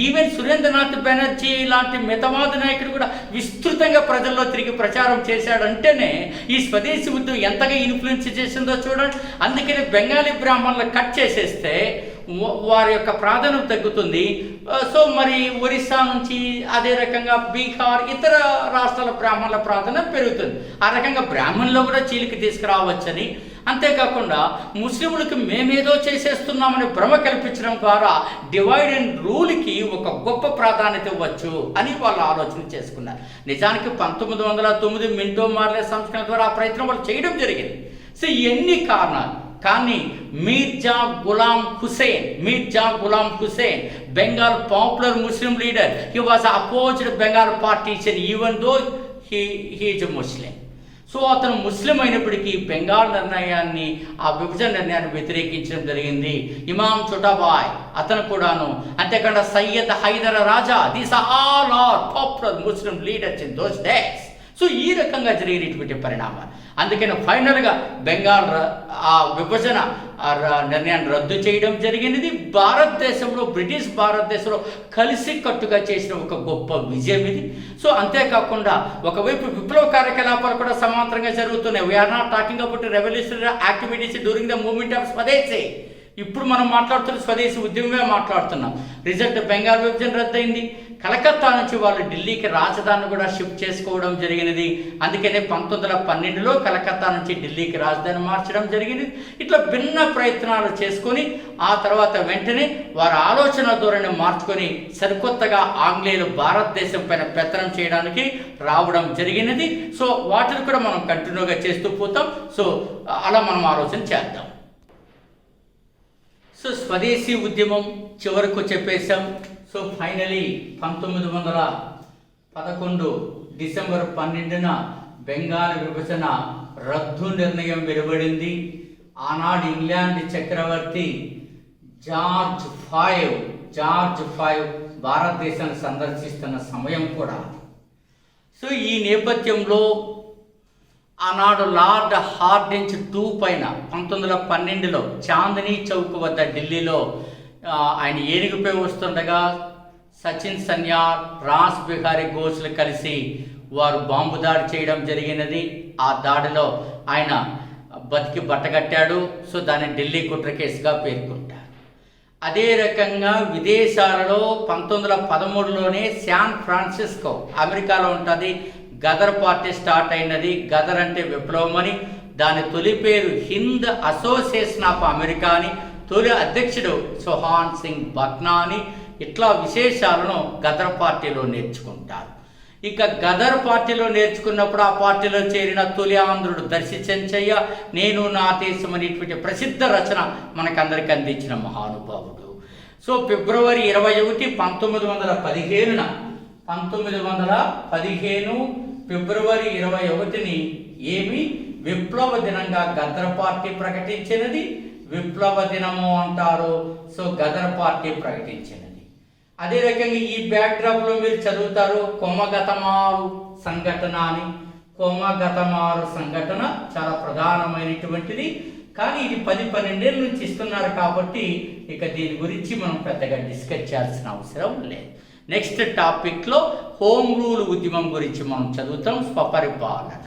ఈవెన్ సురేంద్రనాథ్ బెనర్జీ లాంటి మితవాద నాయకుడు కూడా విస్తృతంగా ప్రజల్లో తిరిగి ప్రచారం చేశాడంటేనే ఈ స్వదేశీ ఉద్యమం ఎంతగా ఇన్ఫ్లుయెన్స్ చేసిందో చూడండి. అందుకని బెంగాలీ బ్రాహ్మణులు కట్ చేసేస్తే వారి యొక్క ప్రాధాన్యం తగ్గుతుంది. సో మరి ఒరిస్సా నుంచి, అదే రకంగా బీహార్, ఇతర రాష్ట్రాల బ్రాహ్మణుల ప్రాధాన్యం పెరుగుతుంది. ఆ రకంగా బ్రాహ్మణులు కూడా చీలికి తీసుకురావచ్చని, అంతేకాకుండా ముస్లింలకు మేమేదో చేసేస్తున్నామని భ్రమ కల్పించడం ద్వారా డివైడ్ అండ్ రూల్కి ఒక గొప్ప ప్రాధాన్యత ఇవ్వచ్చు అని వాళ్ళు ఆలోచన చేసుకున్నారు. నిజానికి 1909 మింటో మార్లే సంస్కరణ ద్వారా ఆ ప్రయత్నం వాళ్ళు చేయడం జరిగింది. సో ఎన్ని కారణాలు, కానీ Mirza Ghulam Hussain Bengal popular Muslim leader, he was opposed Bengal partition even though he is Muslim. So అతను ముస్లిం అయినప్పటికీ బెంగాల్ నిర్ణయాన్ని, ఆ విభజన నిర్ణయాన్ని వ్యతిరేకించడం జరిగింది. ఇమాం చోటాబాయ్ అతను కూడాను, అంతేకాకుండా Syed Haider Raja, these all are popular Muslim leaders in those days. So ఈ రకంగా జరిగినటువంటి పరిణామాలు. అందుకని ఫైనల్గా బెంగాల్ ఆ విభజన నిర్ణయాన్ని రద్దు చేయడం జరిగినది. భారతదేశంలో, బ్రిటిష్ భారతదేశంలో కలిసి కట్టుగా చేసిన ఒక గొప్ప విజయం ఇది. సో అంతేకాకుండా ఒకవైపు విప్లవ కార్యకలాపాలు కూడా సమాంతరంగా జరుగుతున్నాయి. We are not talking about revolutionary activities during the movement of swadeshi. ఇప్పుడు మనం మాట్లాడుతున్న స్వదేశీ ఉద్యమమే మాట్లాడుతున్నాం. రిజల్ట్ బెంగాల్ విభజన రద్దయింది. కలకత్తా నుంచి వాళ్ళు ఢిల్లీకి రాజధాని కూడా షిఫ్ట్ చేసుకోవడం జరిగినది. అందుకనే 1912లో కలకత్తా నుంచి ఢిల్లీకి రాజధాని మార్చడం జరిగింది. ఇట్లా భిన్న ప్రయత్నాలు చేసుకొని ఆ తర్వాత వెంటనే వారి ఆలోచన ధోరణి మార్చుకొని సరికొత్తగా ఆంగ్లేయులు భారతదేశం పైన పెత్తనం చేయడానికి రావడం జరిగినది. సో వాటిని కూడా మనం కంటిన్యూగా చేస్తూ పోతాం. సో అలా మనం ఆలోచన చేద్దాం. సో స్వదేశీ ఉద్యమం చివరకు చెప్పేశాం. సో ఫైనలీ 1911 డిసెంబర్ 12న బెంగాల్ విభజన రద్దు నిర్ణయం వెలువడింది. ఆనాడు ఇంగ్లాండ్ చక్రవర్తి జార్జ్ ఫైవ్ భారతదేశాన్ని సందర్శిస్తున్న సమయం కూడా. సో ఈ నేపథ్యంలో ఆనాడు లార్డ్ హార్డింజ్ 2 పైన 1912లో చాందినీ చౌక్ వద్ద ఢిల్లీలో ఆయన ఏనుగుపై వస్తుండగా సచిన్ సన్యాల్, రాస్ బిహారీ ఘోష్లు కలిసి వారు బాంబు దాడి చేయడం జరిగినది. ఆ దాడిలో ఆయన బతికి బట్టగట్టాడు. సో దాన్ని ఢిల్లీ కుట్ర కేసుగా పేర్కొంటారు. అదే రకంగా విదేశాలలో 1913లోనే శాన్ ఫ్రాన్సిస్కో, అమెరికాలో ఉంటుంది, గదర్ పార్టీ స్టార్ట్ అయినది. గదర్ అంటే విప్లవం అని. దాని తొలి పేరు హింద్ అసోసియేషన్ ఆఫ్ అమెరికా అని, తొలి అధ్యక్షుడు సుహాన్ సింగ్ బక్నా అని. ఇట్లా విశేషాలను గదర్ పార్టీలో నేర్చుకుంటారు. ఇక గదర్ పార్టీలో నేర్చుకున్నప్పుడు ఆ పార్టీలో చేరిన తొలి ఆంధ్రుడు దర్శి చెంచయ్య నేను నా దేశం అనేటువంటి ప్రసిద్ధ రచన మనకందరికి అందించిన మహానుభావుడు. సో ఫిబ్రవరి 21, 1915 ఫిబ్రవరి 21ని ఏమి విప్లవ దినంగా గదర్ పార్టీ ప్రకటించినది. విప్లవ దినము అంటారు. సో గదర్ పార్టీ ప్రకటించినది. అదే రకంగా ఈ బ్యాక్డ్రాప్లో మీరు చదువుతారు కొమగతమారు సంఘటన అని. కొమగతమారు సంఘటన చాలా ప్రధానమైనటువంటిది. కానీ ఇది 10-12 ఏళ్ళ నుంచి ఇస్తున్నారు కాబట్టి ఇక దీని గురించి మనం పెద్దగా డిస్కస్ చేయాల్సిన అవసరం లేదు. నెక్స్ట్ టాపిక్లో హోమ్ రూల్ ఉద్యమం గురించి మనం చదువుతాం. స్వపరిపాలన.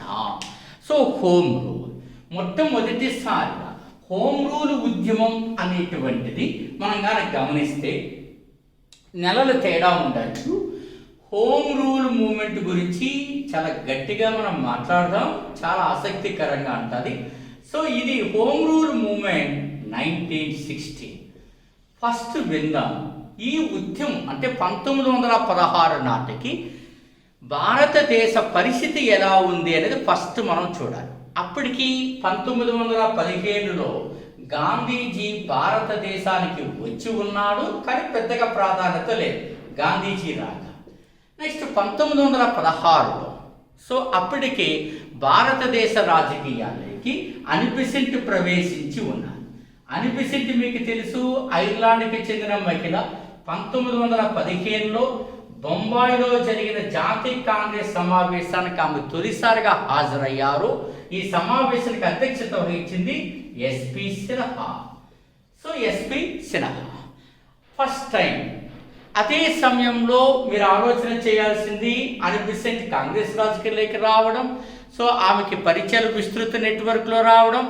సో హోమ్ రూల్ మొట్టమొదటిసారిగా హోమ్ రూల్ ఉద్యమం అనేటువంటిది మనం కనుక గమనిస్తే నెలలు తేడా ఉండొచ్చు. హోమ్ రూల్ మూమెంట్ గురించి చాలా గట్టిగా మనం మాట్లాడదాం. చాలా ఆసక్తికరంగా ఉంటుంది. సో ఇది హోమ్ రూల్ మూమెంట్ 1916 ఫస్ట్ విందాం. ఈ ఉద్యమం అంటే 1916 నాటికి భారతదేశ పరిస్థితి ఎలా ఉంది అనేది ఫస్ట్ మనం చూడాలి. అప్పటికి 1915లో గాంధీజీ భారతదేశానికి వచ్చి ఉన్నాడు, కానీ పెద్దగా ప్రాధాన్యత లేదు గాంధీజీ రాక. నెక్స్ట్ 1916లో సో అప్పటికి భారతదేశ రాజకీయాలకి అనిబిసెంట్ ప్రవేశించి ఉన్నారు. అనిబిసెంట్ మీకు తెలుసు, ఐర్లాండ్కి చెందిన మహిళ. 1915లో బొంబాయిలో జరిగిన జాతీయ కాంగ్రెస్ సమావేశానికి ఆమె తొలిసారిగా హాజరయ్యారు. ఈ సమావేశానికి అధ్యక్షత వహించింది SP Sinha. So SP Sinha first time. అదే సమయంలో మీరు ఆలోచన చేయాల్సింది అనిబిసెంట్ కాంగ్రెస్ రాజకీయాల్లోకి రావడం. సో ఆమెకి పరిచయాలు విస్తృత నెట్వర్క్లో రావడం.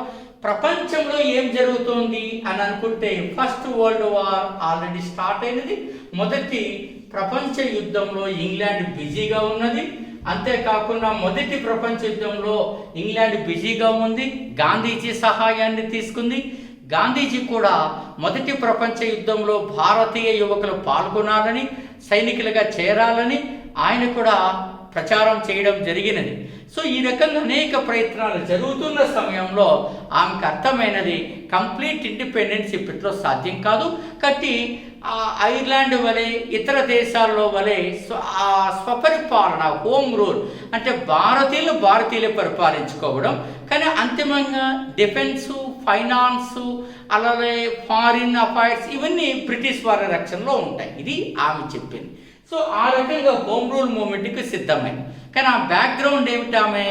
ప్రపంచంలో ఏం జరుగుతుంది అని అనుకుంటే first world war already start అయినది. మొదటి ప్రపంచ యుద్ధంలో ఇంగ్లాండ్ బిజీగా ఉన్నది. అంతేకాకుండా మొదటి ప్రపంచ యుద్ధంలో ఇంగ్లాండ్ బిజీగా ఉంది, గాంధీజీ సహాయాన్ని తీసుకుంది. గాంధీజీ కూడా మొదటి ప్రపంచ యుద్ధంలో భారతీయ యువకులు పాల్గొనాలని, సైనికులుగా చేరాలని ఆయన కూడా ప్రచారం చేయడం జరిగినది. సో ఈ రకంగా అనేక ప్రయత్నాలు జరుగుతున్న సమయంలో ఆమెకు అర్థమైనది కంప్లీట్ ఇండిపెండెన్స్ ఇప్పట్లో సాధ్యం కాదు. కాబట్టి ఐర్లాండ్ వలె ఇతర దేశాల్లో వలె ఆ స్వపరిపాలన హోమ్ రూల్ అంటే భారతీయులు పరిపాలించుకోవడం, కానీ అంతిమంగా డిఫెన్సు, ఫైనాన్సు, అలాగే ఫారిన్ అఫైర్స్ ఇవన్నీ బ్రిటిష్ వారి రక్షణలో ఉంటాయి. ఇది ఆమె చెప్పింది. సో ఆ రకంగా హోమ్ రూల్ మూమెంట్కి సిద్ధమైంది. కానీ ఆ బ్యాక్గ్రౌండ్ ఏమిటి ఆమె?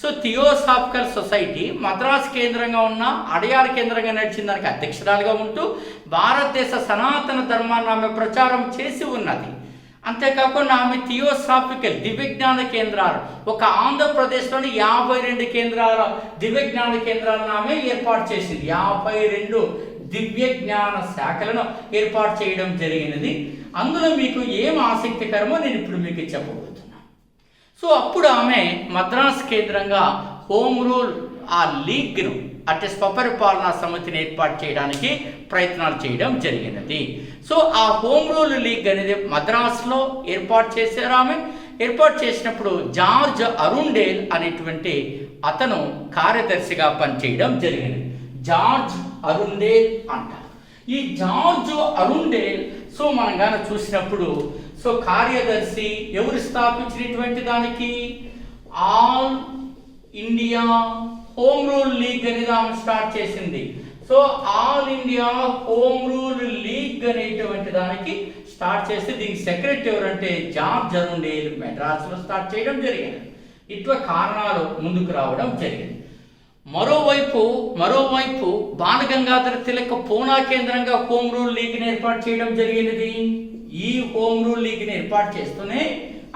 సో థియోసాఫికల్ సొసైటీ మద్రాసు కేంద్రంగా ఉన్న అడయార్ కేంద్రంగా నడిచిన దానికి అధ్యక్షురాలుగా ఉంటూ భారతదేశ సనాతన ధర్మాన్ని ఆమె ప్రచారం చేసి ఉన్నది. అంతేకాకుండా ఆమె థియోసాఫికల్ దివ్యజ్ఞాన కేంద్రాలు ఒక ఆంధ్రప్రదేశ్లోని 52 కేంద్రాల దివ్యజ్ఞాన కేంద్రాలను ఆమె ఏర్పాటు చేసింది. 52 దివ్య జ్ఞాన శాఖలను ఏర్పాటు చేయడం జరిగినది. అందులో మీకు ఏం ఆసక్తికరమో నేను ఇప్పుడు మీకు చెప్పబోతున్నాను. సో అప్పుడు ఆమె మద్రాసు కేంద్రంగా హోమ్ రూల్ ఆ లీగ్ను అంటే స్వపరిపాలనా సమితిని ఏర్పాటు చేయడానికి ప్రయత్నాలు చేయడం జరిగినది. సో ఆ హోమ్ రూల్ లీగ్ అనేది మద్రాసులో ఏర్పాటు చేశారు. ఆమె ఏర్పాటు చేసినప్పుడు జార్జ్ అరుండేల్ అనేటువంటి అతను కార్యదర్శిగా పనిచేయడం జరిగింది. జార్జ్ అరుండేల్ అంటారు. ఈ జార్జ్ అరుండేల్ సో మనం కానీ చూసినప్పుడు సో కార్యదర్శి ఎవరు స్థాపించినటువంటి దానికి all India home rule league అనేది ఆమె స్టార్ట్ చేసింది. So all India home rule league అనేటువంటి దానికి స్టార్ట్ చేస్తే దీనికి సెక్రటరీ ఎవరంటే జార్జ్ అరుండేల్ మెడ్రాస్లో స్టార్ట్ చేయడం జరిగింది. ఇట్లా కారణాలు ముందుకు రావడం జరిగింది. మరోవైపు బాలగంగాధర తిలక్ పూనా కేంద్రంగా హోమ్ రూల్ లీగ్ని ఏర్పాటు చేయడం జరిగినది. ఈ హోమ్ రూల్ లీగ్ని ఏర్పాటు చేస్తూనే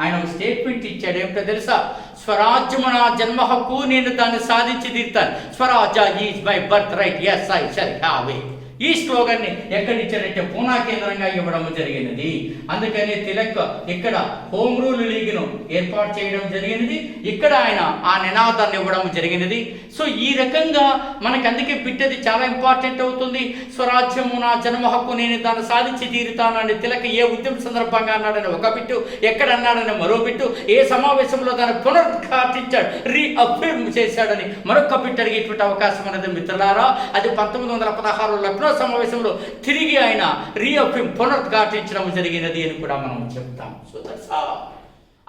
ఆయన ఒక స్టేట్మెంట్ ఇచ్చాడు. ఏమిటో తెలుసా? స్వరాజ్యము నా జన్మ హక్కు, నేను దాన్ని సాధించి తీరుతాను. Swarajya is my birth right, yes I shall have it. ఈ స్లోగన్ని ఎక్కడి ఇచ్చారంటే పూనా కేంద్రంగా ఇవ్వడం జరిగినది. అందుకని తిలక్ ఇక్కడ హోమ్ రూల్ లీగ్ను ఏర్పాటు చేయడం జరిగినది. ఇక్కడ ఆయన ఆ నినాదాన్ని ఇవ్వడం జరిగినది. సో ఈ రకంగా మనకు అందుకే బిడ్డది చాలా ఇంపార్టెంట్ అవుతుంది. స్వరాజ్యము నా జన్మ హక్కు, నేను దాన్ని సాధించి తీరుతానని తిలక్ ఏ ఉద్యమ సందర్భంగా అన్నాడని ఒక బిట్టు, ఎక్కడ అన్నాడని మరో బిట్టు, ఏ సమావేశంలో దాన్ని పునరుద్ఘాటించాడు, రీఅఫర్మ్ చేశాడని మరొక బిట్టు అడిగేటువంటి అవకాశం అనేది మిత్రులారా. అది 1916 లక్నో సమావేశంలో తిరిగి ఆయన రీఅఫర్మ్ పునరుద్ఘాటించడం జరిగినది అని కూడా మనం చెప్తాం. సో దట్స్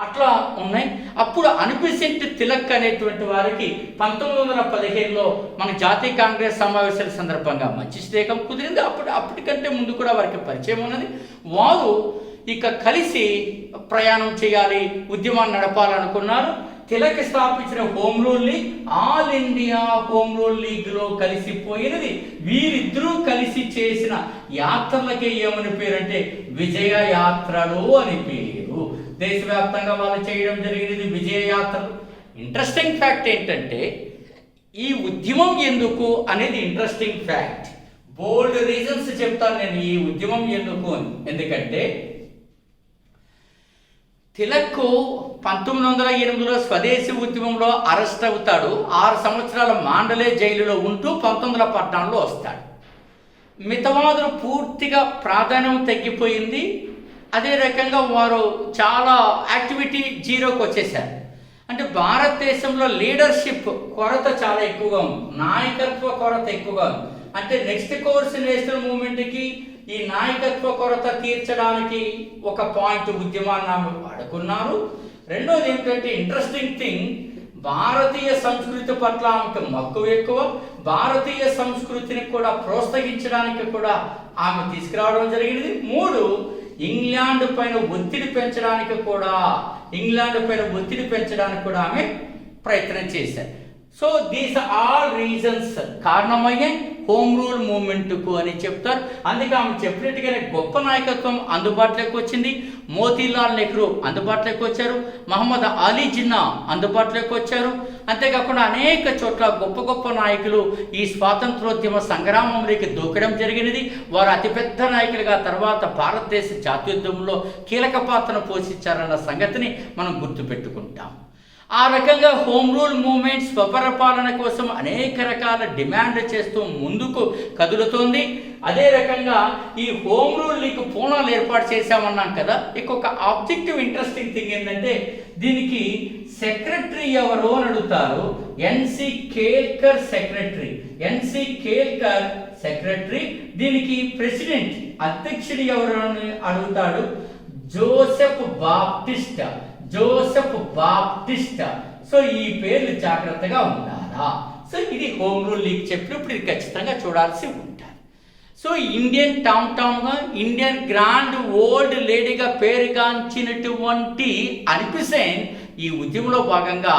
అట్లా ఉన్నాయి. అప్పుడు అనిబిసెంట్ తిలక్ అనేటువంటి వారికి 1915లో మన జాతీయ కాంగ్రెస్ సమావేశాల సందర్భంగా మంచి స్నేహం కుదిరింది. అప్పటికంటే ముందు కూడా వారికి పరిచయం ఉన్నది. వారు ఇక కలిసి ప్రయాణం చేయాలి, ఉద్యమాన్ని నడపాలనుకున్నారు. తిలక్ స్థాపించిన home rule league all India home rule లీగ్లో కలిసిపోయినది. వీరిద్దరూ కలిసి చేసిన యాత్రలకే ఏమని పేరు అంటే విజయ యాత్రలు అని పేరు. దేశవ్యాప్తంగా వాళ్ళు చేయడం జరిగినది విజయ యాత్రలు. ఇంట్రెస్టింగ్ ఫ్యాక్ట్ ఏంటంటే ఈ ఉద్యమం ఎందుకు అనేది ఇంట్రెస్టింగ్ ఫ్యాక్ట్. బోల్డ్ రీజన్స్ చెప్తాను నేను ఈ ఉద్యమం ఎందుకు అని. ఎందుకంటే తిలక్ 1908లో స్వదేశీ ఉద్యమంలో అరెస్ట్ అవుతాడు. 6 సంవత్సరాల మాండలే జైలులో ఉంటూ 1914లో వస్తాడు. మితవాదులు పూర్తిగా ప్రాధాన్యం తగ్గిపోయింది. అదే రకంగా వారు చాలా యాక్టివిటీ జీరోకి వచ్చేసారు. అంటే భారతదేశంలో లీడర్షిప్ కొరత చాలా ఎక్కువగా ఉంది, నాయకత్వ కొరత ఎక్కువగా ఉంది. అంటే నెక్స్ట్ కోర్స్ నేషనల్ మూవ్మెంట్కి ఈ నాయకత్వ కొరత తీర్చడానికి ఒక పాయింట్ ఉద్యమాన్ని ఆమె వాడుకున్నారు. రెండోది ఏమిటంటే ఇంట్రెస్టింగ్ థింగ్, భారతీయ సంస్కృతి పట్ల ఆమెకు మక్కువ ఎక్కువ. భారతీయ సంస్కృతిని కూడా ప్రోత్సహించడానికి కూడా ఆమె తీసుకురావడం జరిగింది. 3, ఇంగ్లాండ్ పైన ఒత్తిడి పెంచడానికి కూడా ఆమె ప్రయత్నం చేశారు. సో దీస్ ఆల్ రీజన్స్ కారణమయ్యే హోమ్ రూల్ మూవ్మెంట్కు అని చెప్తారు. అందుకే ఆమె చెప్పినట్టుగానే గొప్ప నాయకత్వం అందుబాటులోకి వచ్చింది. మోతీలాల్ నెహ్రూ అందుబాటులోకి వచ్చారు, మహమ్మద్ అలీ జిన్నా అందుబాటులోకి వచ్చారు. అంతేకాకుండా అనేక చోట్ల గొప్ప గొప్ప నాయకులు ఈ స్వాతంత్రోద్యమ సంగ్రామంలోకి దూకడం జరిగినది. వారు అతిపెద్ద నాయకులుగా తర్వాత భారతదేశ జాతీయోద్యమంలో కీలక పాత్రను పోషించారన్న సంగతిని మనం గుర్తుపెట్టుకుంటాం. ఆ రకంగా హోమ్ రూల్ మూవ్మెంట్ స్వపరిపాలన కోసం అనేక రకాల డిమాండ్ చేస్తూ ముందుకు కదులుతోంది. అదే రకంగా ఈ హోమ్ రూల్ లీగ్ పూనాలు ఏర్పాటు చేశామన్నాం కదా. ఇంకొక ఆబ్జెక్టివ్ ఇంట్రెస్టింగ్ థింగ్ ఏంటంటే దీనికి సెక్రటరీ ఎవరు అని అడుగుతారు. ఎన్సి కేల్కర్ సెక్రటరీ. దీనికి ప్రెసిడెంట్ అధ్యక్షుడు ఎవరు అని అడుగుతాడు. Joseph Baptista. సో ఈ పేర్లు జాగ్రత్తగా ఉండాలా. సో ఇది హోమ్ రూల్ లీగ్ చెప్పినప్పుడు ఇది ఖచ్చితంగా చూడాల్సి ఉంటుంది. సో ఇండియన్ టామ్గా ఇండియన్ గ్రాండ్ ఓల్డ్ లేడీగా పేరుగాంచినటువంటి అనిబిసెంట్ ఈ ఉద్యమంలో భాగంగా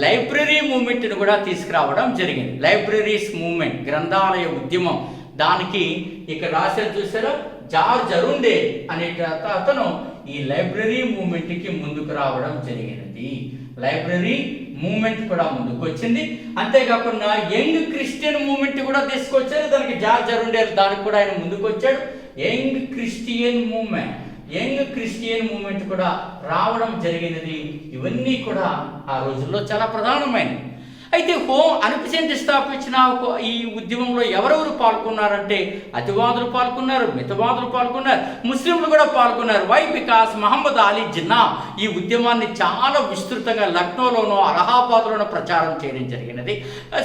లైబ్రరీ మూవ్మెంట్ని కూడా తీసుకురావడం జరిగింది. లైబ్రరీస్ మూవ్మెంట్, గ్రంథాలయ ఉద్యమం. దానికి ఇక్కడ రాశారు చూసారా, జార్జ్ అరుండే అనే అతను ఈ లైబ్రరీ మూవ్మెంట్కి ముందుకు రావడం జరిగినది. లైబ్రరీ మూవ్మెంట్ కూడా ముందుకు వచ్చింది. అంతేకాకుండా యంగ్ క్రిస్టియన్ మూవ్మెంట్ కూడా తీసుకొచ్చారు. దానికి జార్జ్ అరుండే దానికి కూడా ఆయన ముందుకు వచ్చాడు. యంగ్ క్రిస్టియన్ మూవ్మెంట్ కూడా రావడం జరిగినది. ఇవన్నీ కూడా ఆ రోజుల్లో చాలా ప్రధానమైనవి. అయితే అనిబిసెంట్ స్థాపించిన ఈ ఉద్యమంలో ఎవరెవరు పాల్గొన్నారంటే అతివాదులు పాల్గొన్నారు, మితవాదులు పాల్గొన్నారు, ముస్లింలు కూడా పాల్గొన్నారు. వై? బికాస్ మహమ్మద్ అలీ జిన్నా ఈ ఉద్యమాన్ని చాలా విస్తృతంగా లక్నోలోనూ అలహాబాద్లోనూ ప్రచారం చేయడం జరిగినది.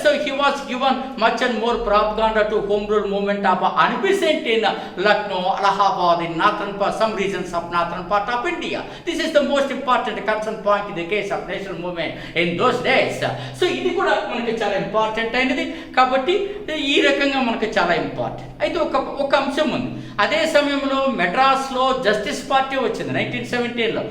So he was given much and more propaganda to home rule movement of Annie Besant in Lucknow, Allahabad, in northern part, some reasons of northern part of India. This is the most important concern point in the case of national movement in those days. So ఇది కూడా మనకి చాలా important అయినది. కాబట్టి ఈ రకంగా మనకి చాలా ఇంపార్టెంట్. అయితే ఒక అంశం ఉంది. అదే సమయంలో మెడ్రాస్లో జస్టిస్ పార్టీ వచ్చింది 1917లో.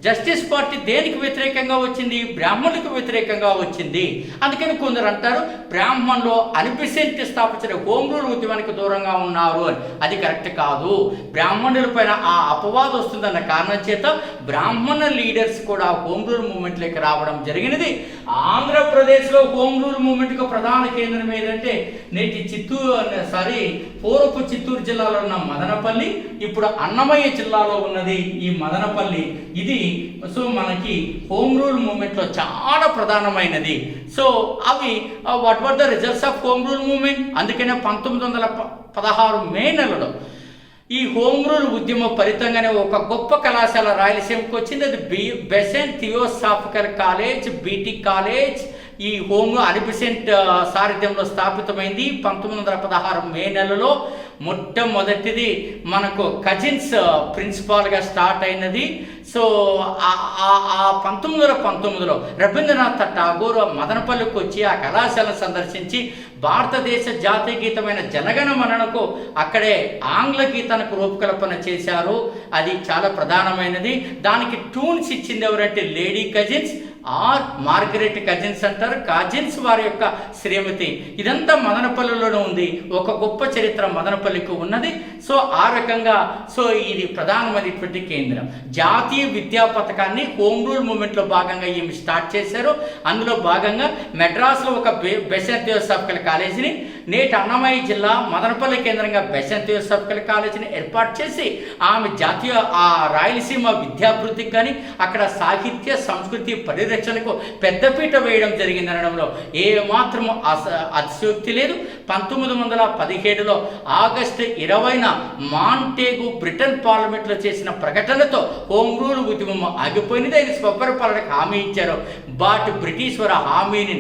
జస్టిస్ పార్టీ దేనికి వ్యతిరేకంగా వచ్చింది? బ్రాహ్మణులకు వ్యతిరేకంగా వచ్చింది. అందుకని కొందరు అంటారు బ్రాహ్మణులు అనిబిసెంట్ స్థాపించిన హోమ్ రూల్ ఉద్యమానికి దూరంగా ఉన్నారు అని. అది కరెక్ట్ కాదు. బ్రాహ్మణుల పైన ఆ అపవాదం వస్తుందన్న కారణం చేత బ్రాహ్మణ లీడర్స్ కూడా హోమ్ రూల్ మూవ్మెంట్లోకి రావడం జరిగినది. ఆంధ్రప్రదేశ్లో హోమ్ రూల్ మూవ్మెంట్కు ప్రధాన కేంద్రం ఏదంటే నేటి పూర్వపు చిత్తూరు జిల్లాలో ఉన్న మదనపల్లి, ఇప్పుడు అన్నమయ్య జిల్లాలో ఉన్నది ఈ మదనపల్లి. ఇది సో మనకి హోమ్ రూల్ మూవ్మెంట్లో చాలా ప్రధానమైనది. సో అవి what were the results of home rule movement? అందుకనే 1916 మే నెలలో ఈ హోమ్ రూల్ ఉద్యమ ఫలితంగానే ఒక గొప్ప కళాశాల రాయలసీమకు వచ్చింది. అది Besant theosophical college, BT college. ఈ హోమ్ అనిబిసెంట్ సారథ్యంలో స్థాపితమైంది 1916 మే నెలలో. మొట్టమొదటిది మనకు కజిన్స్ ప్రిన్సిపాల్గా స్టార్ట్ అయినది. సో ఆ 1919లో రవీంద్రనాథ్ ఠాగూర్ మదనపల్లికి వచ్చి ఆ కళాశాలను సందర్శించి భారతదేశ జాతీయ గీతమైన జనగణమనకు అక్కడే ఆంగ్ల గీతానికి రూపకల్పన చేశారు. అది చాలా ప్రధానమైనది. దానికి ట్యూన్స్ ఇచ్చింది ఎవరంటే lady Cousins or Margaret Cousins అంటారు. కజిన్స్ వారి యొక్క శ్రీమతి. ఇదంతా మదనపల్లిలోనే ఉంది. ఒక గొప్ప చరిత్ర మదనపల్లికి ఉన్నది. సో ఆ రకంగా సో ఇది ప్రధానమైనటువంటి కేంద్రం. జాతీయ విద్యా పథకాన్ని హోమ్ రూల్ మూవ్మెంట్లో భాగంగా ఈమె స్టార్ట్ చేశారు. అందులో భాగంగా మెడ్రాస్లో ఒక బెసెంట్ థియోసాఫికల్ కాలేజీని, నేటి అన్నమయ్య జిల్లా మదనపల్లి కేంద్రంగా బెసెంట్ థియోసాఫికల్ కాలేజీని ఏర్పాటు చేసి ఆమె జాతీయ రాయలసీమ విద్యాభివృద్ధికి కానీ అక్కడ సాహిత్య సంస్కృతి పరిరక్షణకు పెద్దపీట వేయడం జరిగింది అనడంలో ఏమాత్రము అతిశయోక్తి లేదు. 1917లో ఆగస్టు 20న మాంటేగు బ్రిటన్ పార్లమెంట్లో చేసిన ప్రకటనతో హోమ్ రూల్ ఉద్యమం ఆగిపోయినది. ఆయన స్వపరిపాలనకు హామీ ఇచ్చారు. బట్ బ్రిటిష్ వారు హామీని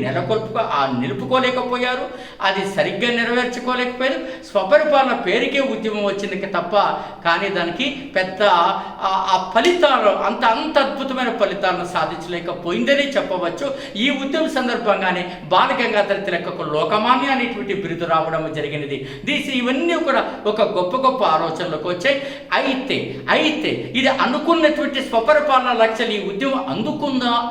నిలుపుకోలేకపోయారు. అది సరిగ్గా నెరవేర్చుకోలేకపోయారు. స్వపరిపాలన పేరుకే ఉద్యమం వచ్చింది తప్ప కానీ దానికి పెద్ద ఆ ఫలితాలు అంత అద్భుతమైన ఫలితాలను సాధించలేకపోయిందని చెప్పవచ్చు. ఈ ఉద్యమ సందర్భంగానే బాలగంగాధర తిలకకు లోకమాన్య అనేటువంటి బిరుదు రావడం జరిగినది. ఇవన్నీ కూడా ఒక గొప్ప ఆలోచనలకు వచ్చాయి. అయితే ఇది అనుకున్నటువంటి స్వపరిపాలన లక్ష్యాలు ఈ ఉద్యమం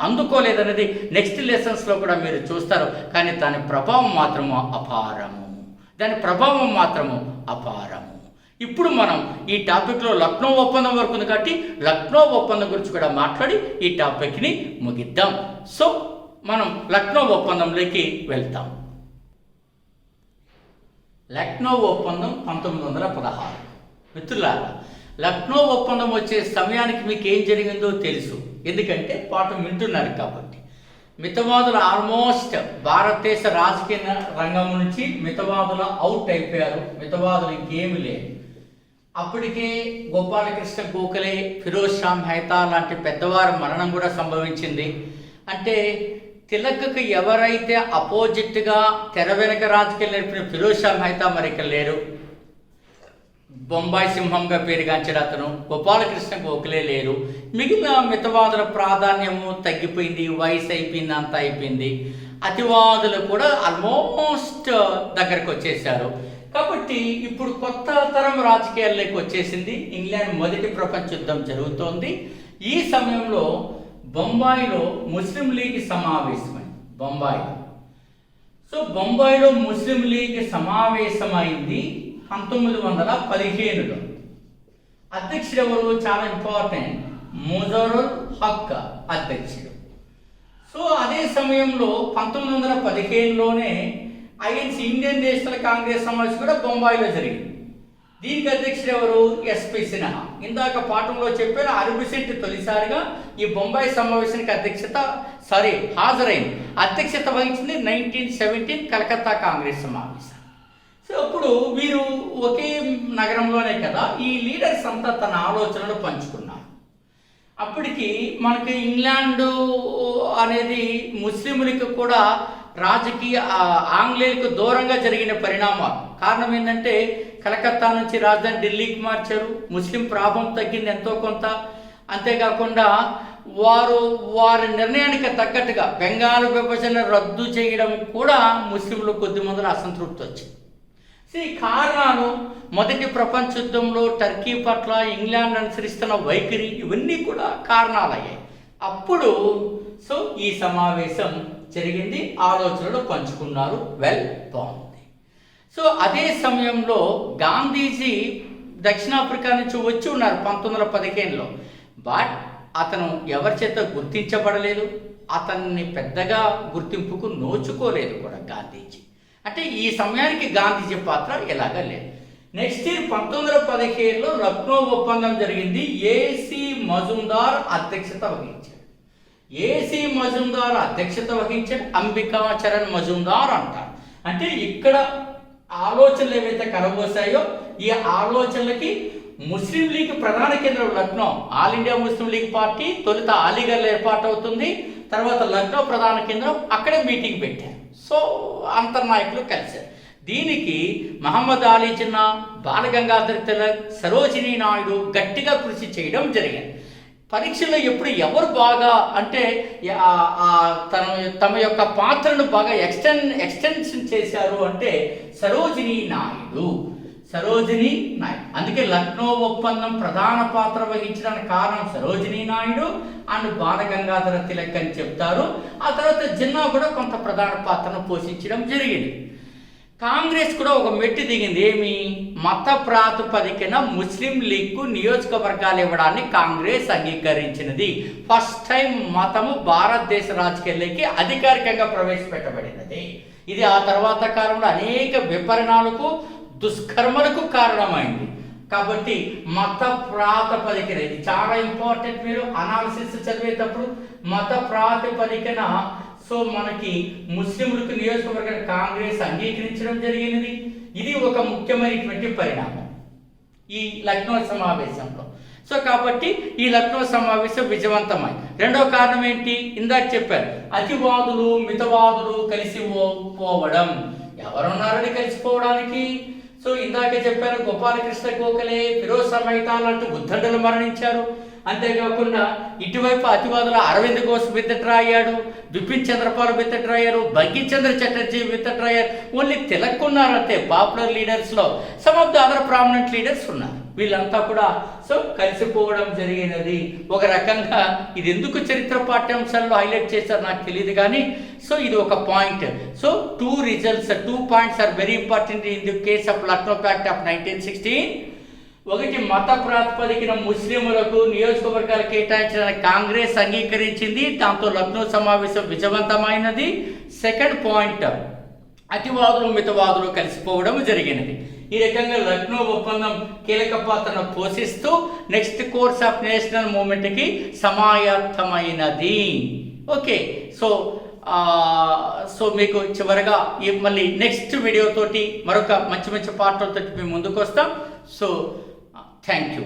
అందుకోలేదన్నది నెక్స్ట్ లెసన్స్లో కూడా మీరు చూస్తారు. కానీ దాని ప్రభావం మాత్రము అపారము. ఇప్పుడు మనం ఈ టాపిక్లో లక్నో ఒప్పందం వరకు ఉంది కాబట్టి లక్నో ఒప్పందం గురించి కూడా మాట్లాడి ఈ టాపిక్ని ముగిద్దాం. సో మనం లక్నో ఒప్పందంలోకి వెళ్తాం. లక్నో ఒప్పందం 1916. మిత్రులారా, లక్నో ఒప్పందం వచ్చే సమయానికి మీకు ఏం జరిగిందో తెలుసు, ఎందుకంటే పాఠం వింటున్నారు కాబట్టి. మితవాదులు ఆల్మోస్ట్ భారతదేశ రాజకీయ రంగం నుంచి మితవాదులు అవుట్ అయిపోయారు. మితవాదులు ఇంకేమీ లేదు. అప్పటికే గోపాలకృష్ణ గోఖలే, ఫిరోజ్ షా మెహతా లాంటి పెద్దవారి మరణం కూడా సంభవించింది. అంటే తిలక్కు ఎవరైతే అపోజిట్గా తెర వెనక రాజకీయాలు నేర్పిన ఫిరోజ్ షా మెహతా మరి ఇక్కడ లేరు. బొంబాయి సింహంగా పేరుగాంచిన అతను గోపాలకృష్ణ గోఖలే లేరు. మిగిలిన మితవాదుల ప్రాధాన్యము తగ్గిపోయింది, వయసు అయిపోయింది, అంతా అయిపోయింది. అతివాదులు కూడా ఆల్మోస్ట్ దగ్గరకు వచ్చేసారు. కాబట్టి ఇప్పుడు కొత్త తరం రాజకీయాల్లోకి వచ్చేసింది. ఇంగ్లాండ్ మొదటి ప్రపంచ యుద్ధం జరుగుతోంది. ఈ సమయంలో బొంబాయిలో ముస్లిం లీగ్ సమావేశమైంది. బొంబాయిలో ముస్లిం లీగ్ సమావేశమైంది 1915లో. అధ్యక్షుడు ఎవరు? చాలా ఇంపార్టెంట్, ముజరుల్ హక్ అధ్యక్షుడు. సో అదే సమయంలో 1915లోనే ఐఎన్సి ఇండియన్ నేషనల్ కాంగ్రెస్ సమావేశం కూడా బొంబాయిలో జరిగింది. దీనికి అధ్యక్షుడు ఎవరు? ఎస్పి సిన్హా. ఇందాక పాఠంలో చెప్పారు అనిబిసెంట్ తొలిసారిగా ఈ బొంబాయి సమావేశానికి హాజరైంది. అధ్యక్షత వహించింది 1917 కలకత్తా కాంగ్రెస్ సమావేశం. సో అప్పుడు వీరు ఒకే నగరంలోనే కదా, ఈ లీడర్స్ అంతా తన ఆలోచనలు పంచుకున్నారు. అప్పటికి మనకి ఇంగ్లాండు అనేది ముస్లింలకు కూడా రాజకీయ ఆంగ్లేయులకు దూరంగా జరిగిన పరిణామాలు. కారణం ఏంటంటే కలకత్తా నుంచి రాజధాని ఢిల్లీకి మార్చారు. ముస్లిం ప్రాభం తగ్గింది ఎంతో కొంత. అంతేకాకుండా వారి నిర్ణయానికి తగ్గట్టుగా బెంగాల్ విభజన రద్దు చేయడం కూడా ముస్లింలు కొద్ది మందిలో అసంతృప్తి వచ్చింది. కారణాలు మొదటి ప్రపంచ యుద్ధంలో టర్కీ పట్ల ఇంగ్లాండ్ అనుసరిస్తున్న వైఖరి ఇవన్నీ కూడా కారణాలయ్యాయి. అప్పుడు ఈ సమావేశం జరిగింది, ఆలోచనలు పంచుకున్నారు, బాగుంది. అదే సమయంలో గాంధీజీ దక్షిణాఫ్రికా నుంచి వచ్చి ఉన్నారు 1915లో. బట్ అతను ఎవరి చేత గుర్తించబడలేదు, అతన్ని పెద్దగా గుర్తింపుకు నోచుకోలేదు కూడా గాంధీజీ. అంటే ఈ సమయానికి గాంధీజీ పాత్ర ఎలాగా లేదు. నెక్స్ట్ ఇయర్ 1917లో లక్నో ఒప్పందం జరిగింది. ఏసీ మజుందార్ అధ్యక్షత వహించాడు. అంబికా చరణ్ మజుందార్ అంటారు. అంటే ఇక్కడ ఆలోచనలు ఏవైతే కలబోసాయో ఈ ఆలోచనలకి ముస్లిం లీగ్ ప్రధాన కేంద్రం Lucknow, all India Muslim league party తొలుత అలీగఢ్లో ఏర్పాటు అవుతుంది. తర్వాత లక్నో ప్రధాన కేంద్రం, అక్కడే మీటింగ్ పెట్టారు. అంతర్నాయకులు కలిశారు. దీనికి మహమ్మద్ అలీ జిన్నా, బాలగంగాధర్ తిలక్, సరోజినీ నాయుడు గట్టిగా కృషి చేయడం జరిగింది. పరీక్షలో ఎప్పుడు ఎవరు బాగా అంటే తమ యొక్క పాత్రను బాగా ఎక్స్టెన్షన్ చేశారు అంటే సరోజినీ నాయుడు. అందుకే లక్నో ఒప్పందం ప్రధాన పాత్ర వహించడానికి కారణం సరోజినీ నాయుడు అండ్ బాలగంగాధర తిలక్ అని చెప్తారు. ఆ తర్వాత జిన్నా కూడా కొంత ప్రధాన పాత్రను పోషించడం జరిగింది. కాంగ్రెస్ కూడా ఒక మెట్టు దిగింది. ఏమి? మత ప్రాతిపదికన ముస్లిం లీగ్కు నియోజకవర్గాలు ఇవ్వడాన్ని కాంగ్రెస్ అంగీకరించినది. ఫస్ట్ టైం మతము భారతదేశ రాజకీయాల్లోకి అధికారికంగా ప్రవేశపెట్టబడినది. ఇది ఆ తర్వాత కాలంలో అనేక విపరిణాలకు, దుష్కర్మలకు కారణమైంది. కాబట్టి మత ప్రాతిపదికన, ఇది చాలా ఇంపార్టెంట్. మీరు అనాలిసిస్ చదివేటప్పుడు మత ప్రాతిపదికన మనకి ముస్లింలకు నియోజకవర్గాన్ని కాంగ్రెస్ అంగీకరించడం జరిగినది. ఇది ఒక ముఖ్యమైనటువంటి పరిణామం ఈ లక్నో సమావేశంలో. కాబట్టి ఈ లక్నో సమావేశం విజయవంతమై రెండో కారణం ఏంటి? ఇందాక చెప్పారు, అతివాదులు మితవాదులు కలిసి పోవడం. ఎవరున్నారని కలిసిపోవడానికి? ఇందాకే చెప్పారు, గోపాలకృష్ణ గోఖలే, ఫిరోజ్ మెహతా లాంటి ఉద్దండులు మరణించారు. అంతేకాకుండా ఇటువైపు అతివాదుల అరవింద్ ఘోష్ విత్డ్రా అయ్యాడు, బిపిన్ చంద్రపాల్ విత్డ్రా అయ్యారు, బంకించంద్ర చటర్జీ విత్డ్రా అయ్యారు. Only Tilak ఉన్నారంతే popular లీడర్స్లో. Some of the other prominent leaders ఉన్నారు. వీళ్ళంతా కూడా కలిసిపోవడం జరిగినది. ఒక రకంగా ఇది ఎందుకు చరిత్ర పాఠ్యాంశాల్లో హైలైట్ చేశారు నాకు తెలియదు కానీ ఇది ఒక point. 2 points are very important in the case of Lucknow pact of 1916. ఒకటి, మత ప్రాతిపదికన ముస్లింలకు నియోజకవర్గాలు కేటాయించడానికి కాంగ్రెస్ అంగీకరించింది, దాంతో లక్నో సమావేశం విజయవంతమైనది. సెకండ్ పాయింట్, అతివాదులు మితవాదులు కలిసిపోవడం జరిగినది. ఈ రకంగా లక్నో ఒప్పందం కీలక పాత్రను పోషిస్తూ నెక్స్ట్ కోర్స్ ఆఫ్ నేషనల్ మూవ్మెంట్కి సమాయత్తమైనది. ఓకే, మీకు చివరిగా మళ్ళీ నెక్స్ట్ వీడియోతోటి మరొక మంచి పాటలతో మేము ముందుకు వస్తాం. Thank you.